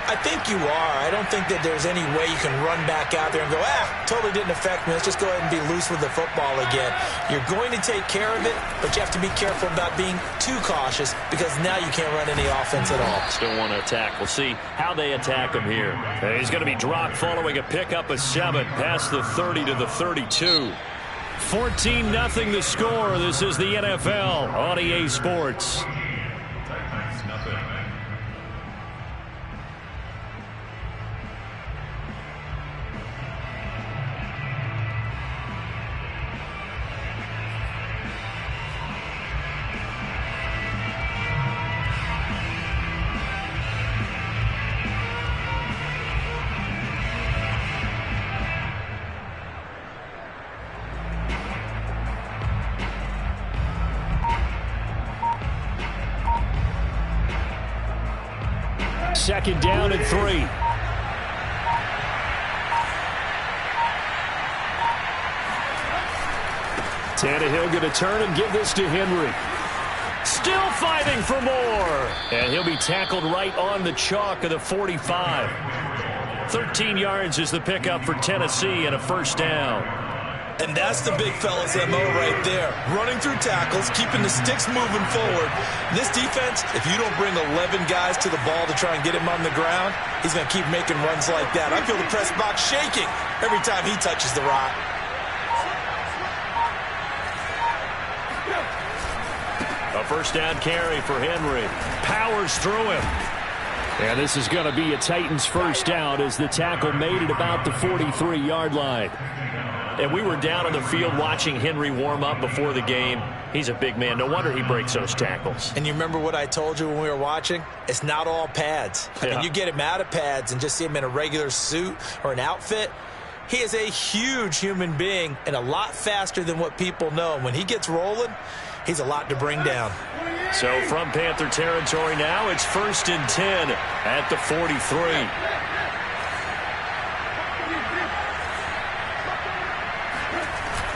I think you are. I don't think that there's any way you can run back out there and go, totally didn't affect me. Let's just go ahead and be loose with the football again. You're going to take care of it, but you have to be careful about being too cautious because now you can't run any offense at all. Still want to attack. We'll see how they attack him here. He's going to be dropped following a pickup of 7 past the 30 to the 32. 14-0 the score. This is the NFL on EA Sports. Second down and 3. Tannehill going to turn and give this to Henry. Still fighting for more. And he'll be tackled right on the chalk of the 45. 13 yards is the pickup for Tennessee and a 1st down. And that's the big fella's MO right there. Running through tackles, keeping the sticks moving forward. This defense, if you don't bring 11 guys to the ball to try and get him on the ground, he's going to keep making runs like that. I feel the press box shaking every time he touches the rock. A 1st down carry for Henry. Powers through him. And this is going to be a Titans 1st down as the tackle made it about the 43-yard line. And we were down on the field watching Henry warm up before the game. He's a big man. No wonder he breaks those tackles. And you remember what I told you when we were watching? It's not all pads. I mean, you get him out of pads and just see him in a regular suit or an outfit. He is a huge human being and a lot faster than what people know. And when he gets rolling, he's a lot to bring down. So from Panther territory now, it's 1st and 10 at the 43.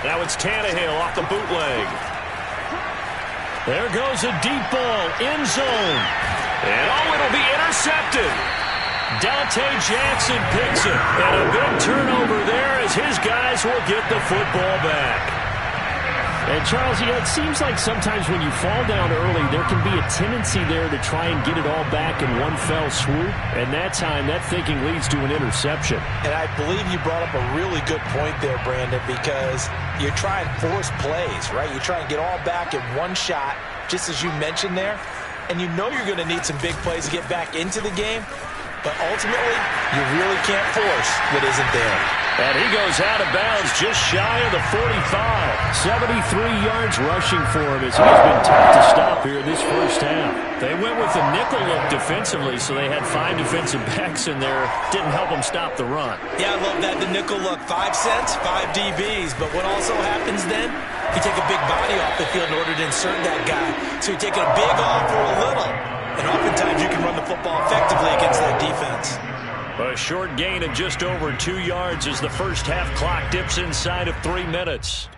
Now it's Tannehill off the bootleg. There goes a deep ball, end zone. And it'll be intercepted. Dante Jackson picks it. And a big turnover there as his guys will get the football back. And, Charles, it seems like sometimes when you fall down early, there can be a tendency there to try and get it all back in one fell swoop. And that time, that thinking leads to an interception. And I believe you brought up a really good point there, Brandon, because you try and force plays, right? You try and get all back in one shot, just as you mentioned there. And you know you're going to need some big plays to get back into the game. But ultimately, you really can't force what isn't there. And he goes out of bounds just shy of the 45. 73 yards rushing for him as he's been tough to stop here this first half. They went with a nickel look defensively, so they had 5 defensive backs in there. Didn't help them stop the run. Yeah, I love that, the nickel look. 5 cents, 5 DBs. But what also happens then? You take a big body off the field in order to insert that guy. So you're taking a big off for a little. And oftentimes you can run the football effectively against that defense. A short gain of just over 2 yards as the first half clock dips inside of 3 minutes.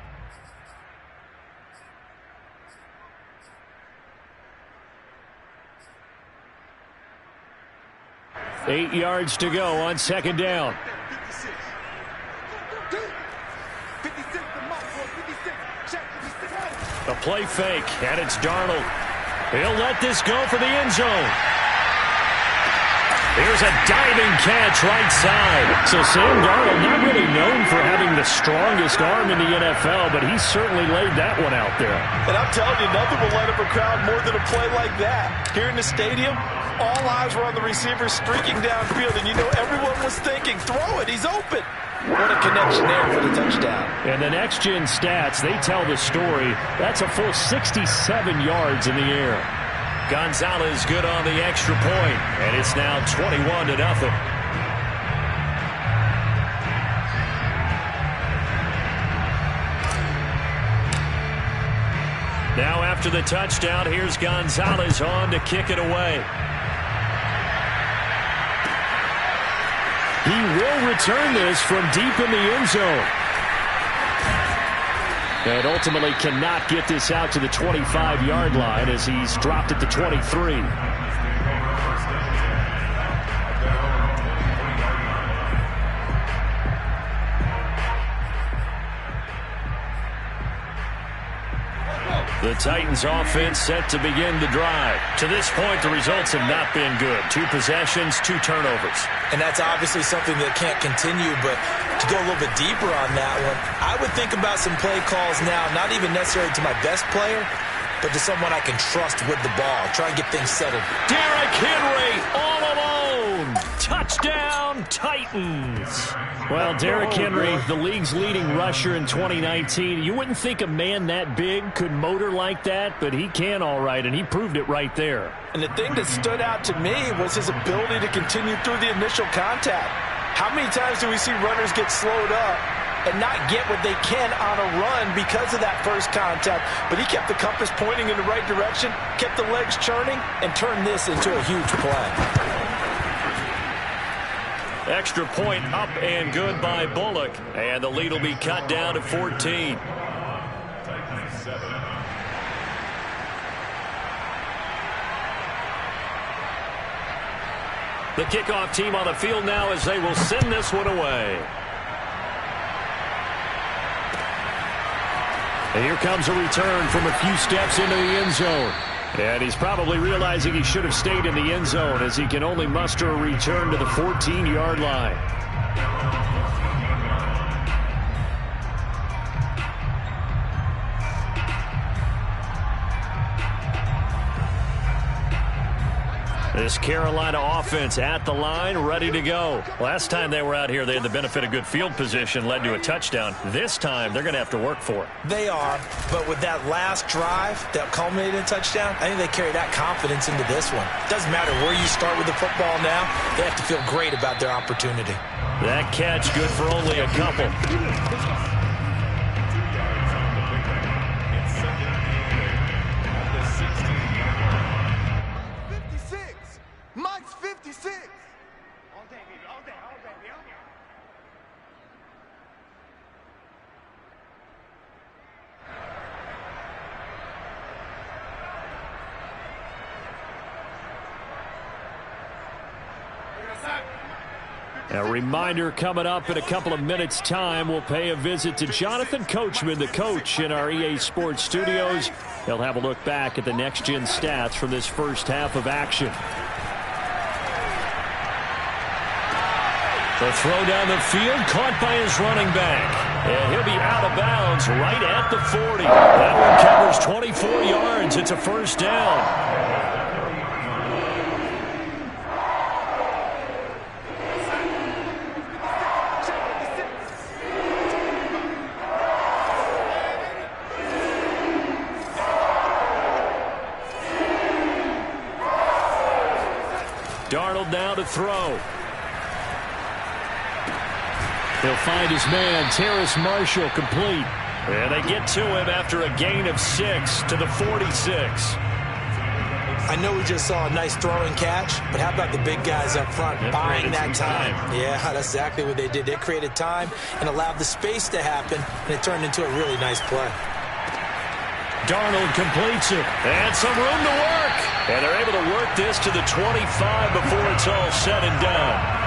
Eight yards to go on second down. A play fake, and it's Darnold. He'll let this go for the end zone. Here's a diving catch right side. So Sam Darnold, not really known for having the strongest arm in the NFL, but he certainly laid that one out there. And I'm telling you, nothing will light up a crowd more than a play like that. Here in the stadium, all eyes were on the receiver streaking downfield, and you know everyone was thinking, throw it, he's open. What a connection there for the touchdown. And the next-gen stats, they tell the story. That's a full 67 yards in the air. Gonzalez good on the extra point, and it's now 21-0. Now after the touchdown, here's Gonzalez on to kick it away. He will return this from deep in the end zone. And ultimately cannot get this out to the 25-yard line as he's dropped at the 23. The Titans offense set to begin the drive. To this point, the results have not been good. 2 possessions, 2 turnovers. And that's obviously something that can't continue, but to go a little bit deeper on that one, I would think about some play calls now, not even necessarily to my best player, but to someone I can trust with the ball. Try and get things settled. Derrick Henry all alone. Touchdown, Titans. Well, Derrick Henry, the league's leading rusher in 2019. You wouldn't think a man that big could motor like that, but he can all right, and he proved it right there. And the thing that stood out to me was his ability to continue through the initial contact. How many times do we see runners get slowed up and not get what they can on a run because of that first contact? But he kept the compass pointing in the right direction, kept the legs churning, and turned this into a huge play. Extra point up and good by Bullock. And the lead will be cut down to 14. The kickoff team on the field now as they will send this one away. And here comes a return from a few steps into the end zone. And he's probably realizing he should have stayed in the end zone as he can only muster a return to the 14-yard line. This Carolina offense at the line, ready to go. Last time they were out here, they had the benefit of good field position, led to a touchdown. This time, they're going to have to work for it. They are, but with that last drive that culminated in a touchdown, I think they carry that confidence into this one. Doesn't matter where you start with the football now, they have to feel great about their opportunity. That catch good for only a couple. A reminder coming up in a couple of minutes' time. We'll pay a visit to Jonathan Coachman, the coach in our EA Sports studios. He'll have a look back at the next-gen stats from this first half of action. The throw down the field, caught by his running back. And he'll be out of bounds right at the 40. That one covers 24 yards. It's a first down. Darnold now to throw. He'll find his man, Terrace Marshall, complete. And they get to him after a gain of 6 to the 46. I know we just saw a nice throwing catch, but how about the big guys up front buying that time? Yeah, that's exactly what they did. They created time and allowed the space to happen, and it turned into a really nice play. Darnold completes it, and some room to work. And they're able to work this to the 25 before it's all said and done.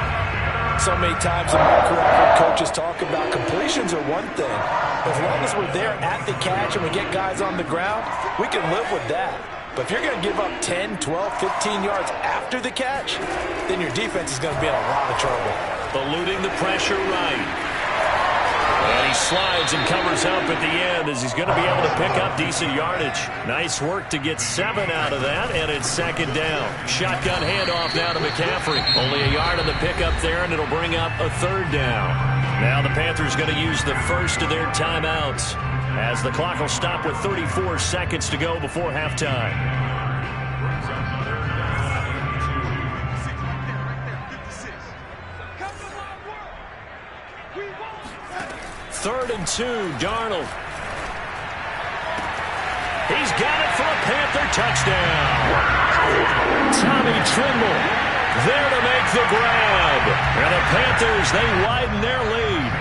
So many times in my career, I've heard coaches talk about completions are one thing. As long as we're there at the catch and we get guys on the ground, we can live with that. But if you're going to give up 10, 12, 15 yards after the catch, then your defense is going to be in a lot of trouble. Eluding the pressure right. And he slides and covers up at the end as he's going to be able to pick up decent yardage. Nice work to get 7 out of that, and it's second down. Shotgun handoff now to McCaffrey. Only a yard on the pickup there, and it'll bring up a third down. Now the Panthers going to use the first of their timeouts as the clock will stop with 34 seconds to go before halftime. Third and 2, Darnold. He's got it for a Panther touchdown. Tommy Tremble there to make the grab. And the Panthers, they widen their lead.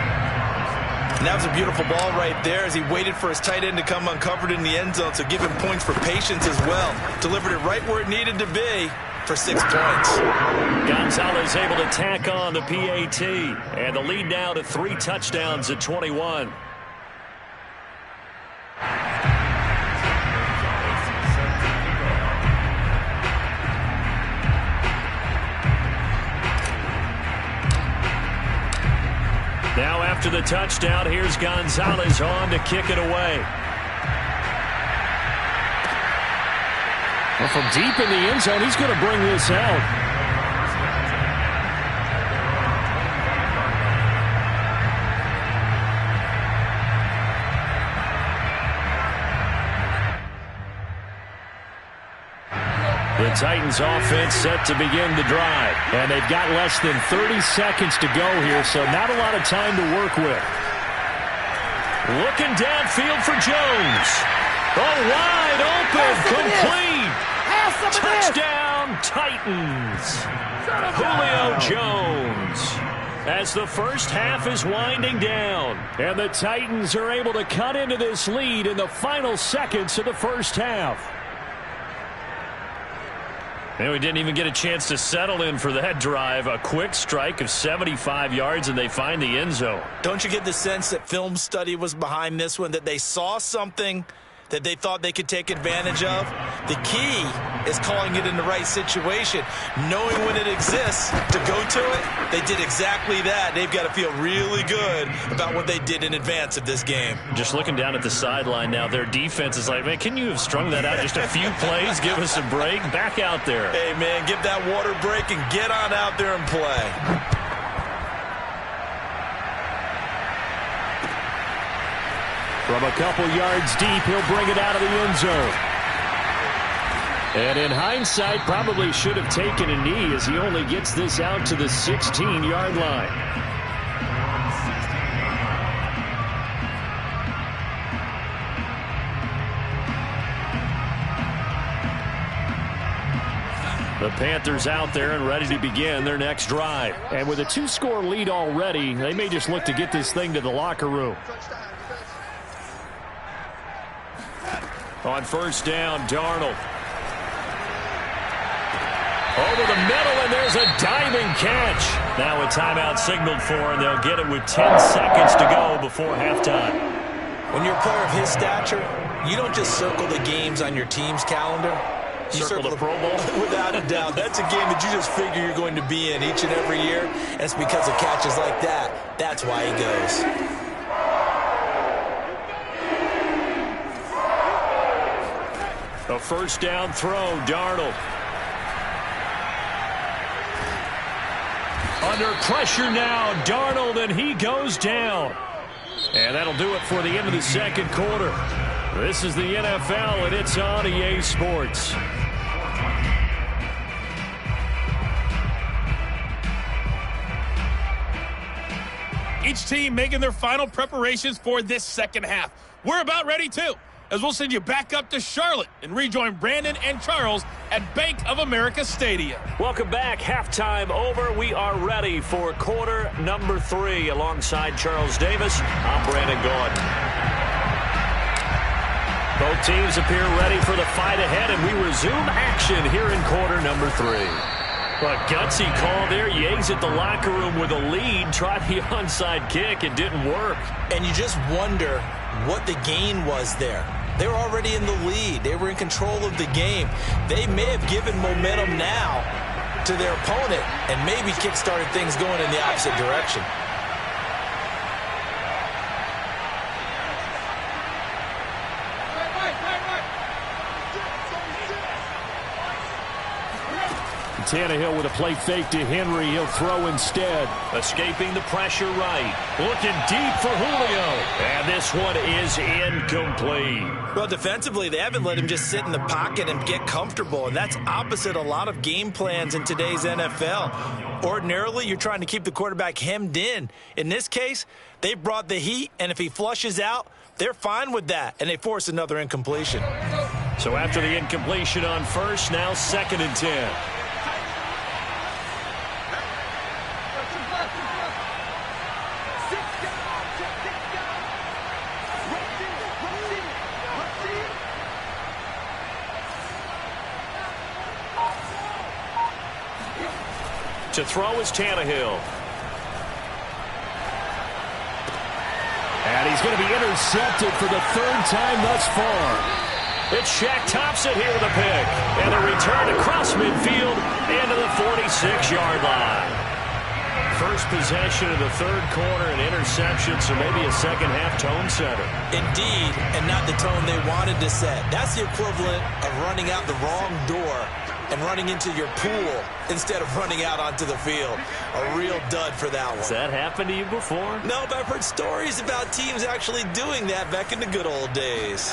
And that was a beautiful ball right there as he waited for his tight end to come uncovered in the end zone, so give him points for patience as well. Delivered it right where it needed to be for 6 points. Gonzalez able to tack on the PAT. And the lead now to 3 touchdowns at 21. Now after the touchdown, here's Gonzalez on to kick it away. Well, from deep in the end zone, he's going to bring this out. The Titans offense set to begin the drive. And they've got less than 30 seconds to go here, so not a lot of time to work with. Looking downfield for Jones. Oh, wide open, complete. Touchdown, Titans. Julio Jones. As the first half is winding down. And the Titans are able to cut into this lead in the final seconds of the first half. And we didn't even get a chance to settle in for that drive. A quick strike of 75 yards, and they find the end zone. Don't you get the sense that film study was behind this one, that they saw something that they thought they could take advantage of? The key is calling it in the right situation, knowing when it exists to go to it. They did exactly that. They've got to feel really good about what they did in advance of this game. Just looking down at the sideline now, their defense is like, man, can you have strung that out just a few plays? Give us a break. Back out there. Hey, man, give that water break and get on out there and play. From a couple yards deep, he'll bring it out of the end zone. And in hindsight, probably should have taken a knee as he only gets this out to the 16-yard line. The Panthers out there and ready to begin their next drive. And with a 2-score lead already, they may just look to get this thing to the locker room. On first down, Darnold. Over the middle, and there's a diving catch. Now a timeout signaled for, and they'll get it with 10 seconds to go before halftime. When you're a player of his stature, you don't just circle the games on your team's calendar. You circle the Pro Bowl? Without a doubt. That's a game that you just figure you're going to be in each and every year. And it's because of catches like that. That's why he goes. A first down throw, Darnold. Under pressure now, Darnold, and he goes down. And that'll do it for the end of the second quarter. This is the NFL, and it's on EA Sports. Each team making their final preparations for this second half. We're about ready, too, as we'll send you back up to Charlotte and rejoin Brandon and Charles at Bank of America Stadium. Welcome back. Halftime over. We are ready for quarter number 3. Alongside Charles Davis, I'm Brandon Gordon. Both teams appear ready for the fight ahead, and we resume action here in quarter number 3. A gutsy call there. You exit the locker room with a lead. Tried the onside kick. It didn't work. And you just wonder what the gain was there. They were already in the lead. They were in control of the game. They may have given momentum now to their opponent and maybe kick-started things going in the opposite direction. Tannehill with a play fake to Henry. He'll throw instead. Escaping the pressure right. Looking deep for Julio. And this one is incomplete. Well, defensively, they haven't let him just sit in the pocket and get comfortable, and that's opposite a lot of game plans in today's NFL. Ordinarily, you're trying to keep the quarterback hemmed in. In this case, they brought the heat, and if he flushes out, they're fine with that, and they force another incompletion. So after the incompletion on first, now 2nd and 10. To throw is Tannehill. And he's going to be intercepted for the 3rd time thus far. It's Shaq Thompson here with a pick. And a return across midfield into the 46-yard line. First possession of the 3rd quarter, an interception, so maybe a second-half tone setter. Indeed, and not the tone they wanted to set. That's the equivalent of running out the wrong door and running into your pool instead of running out onto the field. A real dud for that one. Has that happened to you before? No, but I've heard stories about teams actually doing that back in the good old days.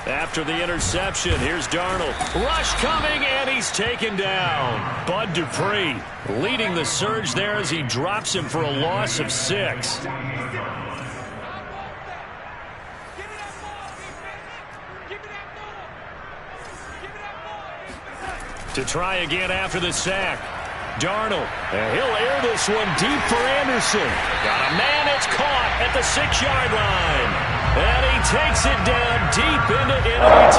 After the interception, here's Darnold. Rush coming, and he's taken down. Bud Dupree leading the surge there as he drops him for a loss of 6. To try again after the sack. Darnold, and he'll air this one deep for Anderson. Got a man, it's caught at the 6-yard line. And he takes it down deep into enemy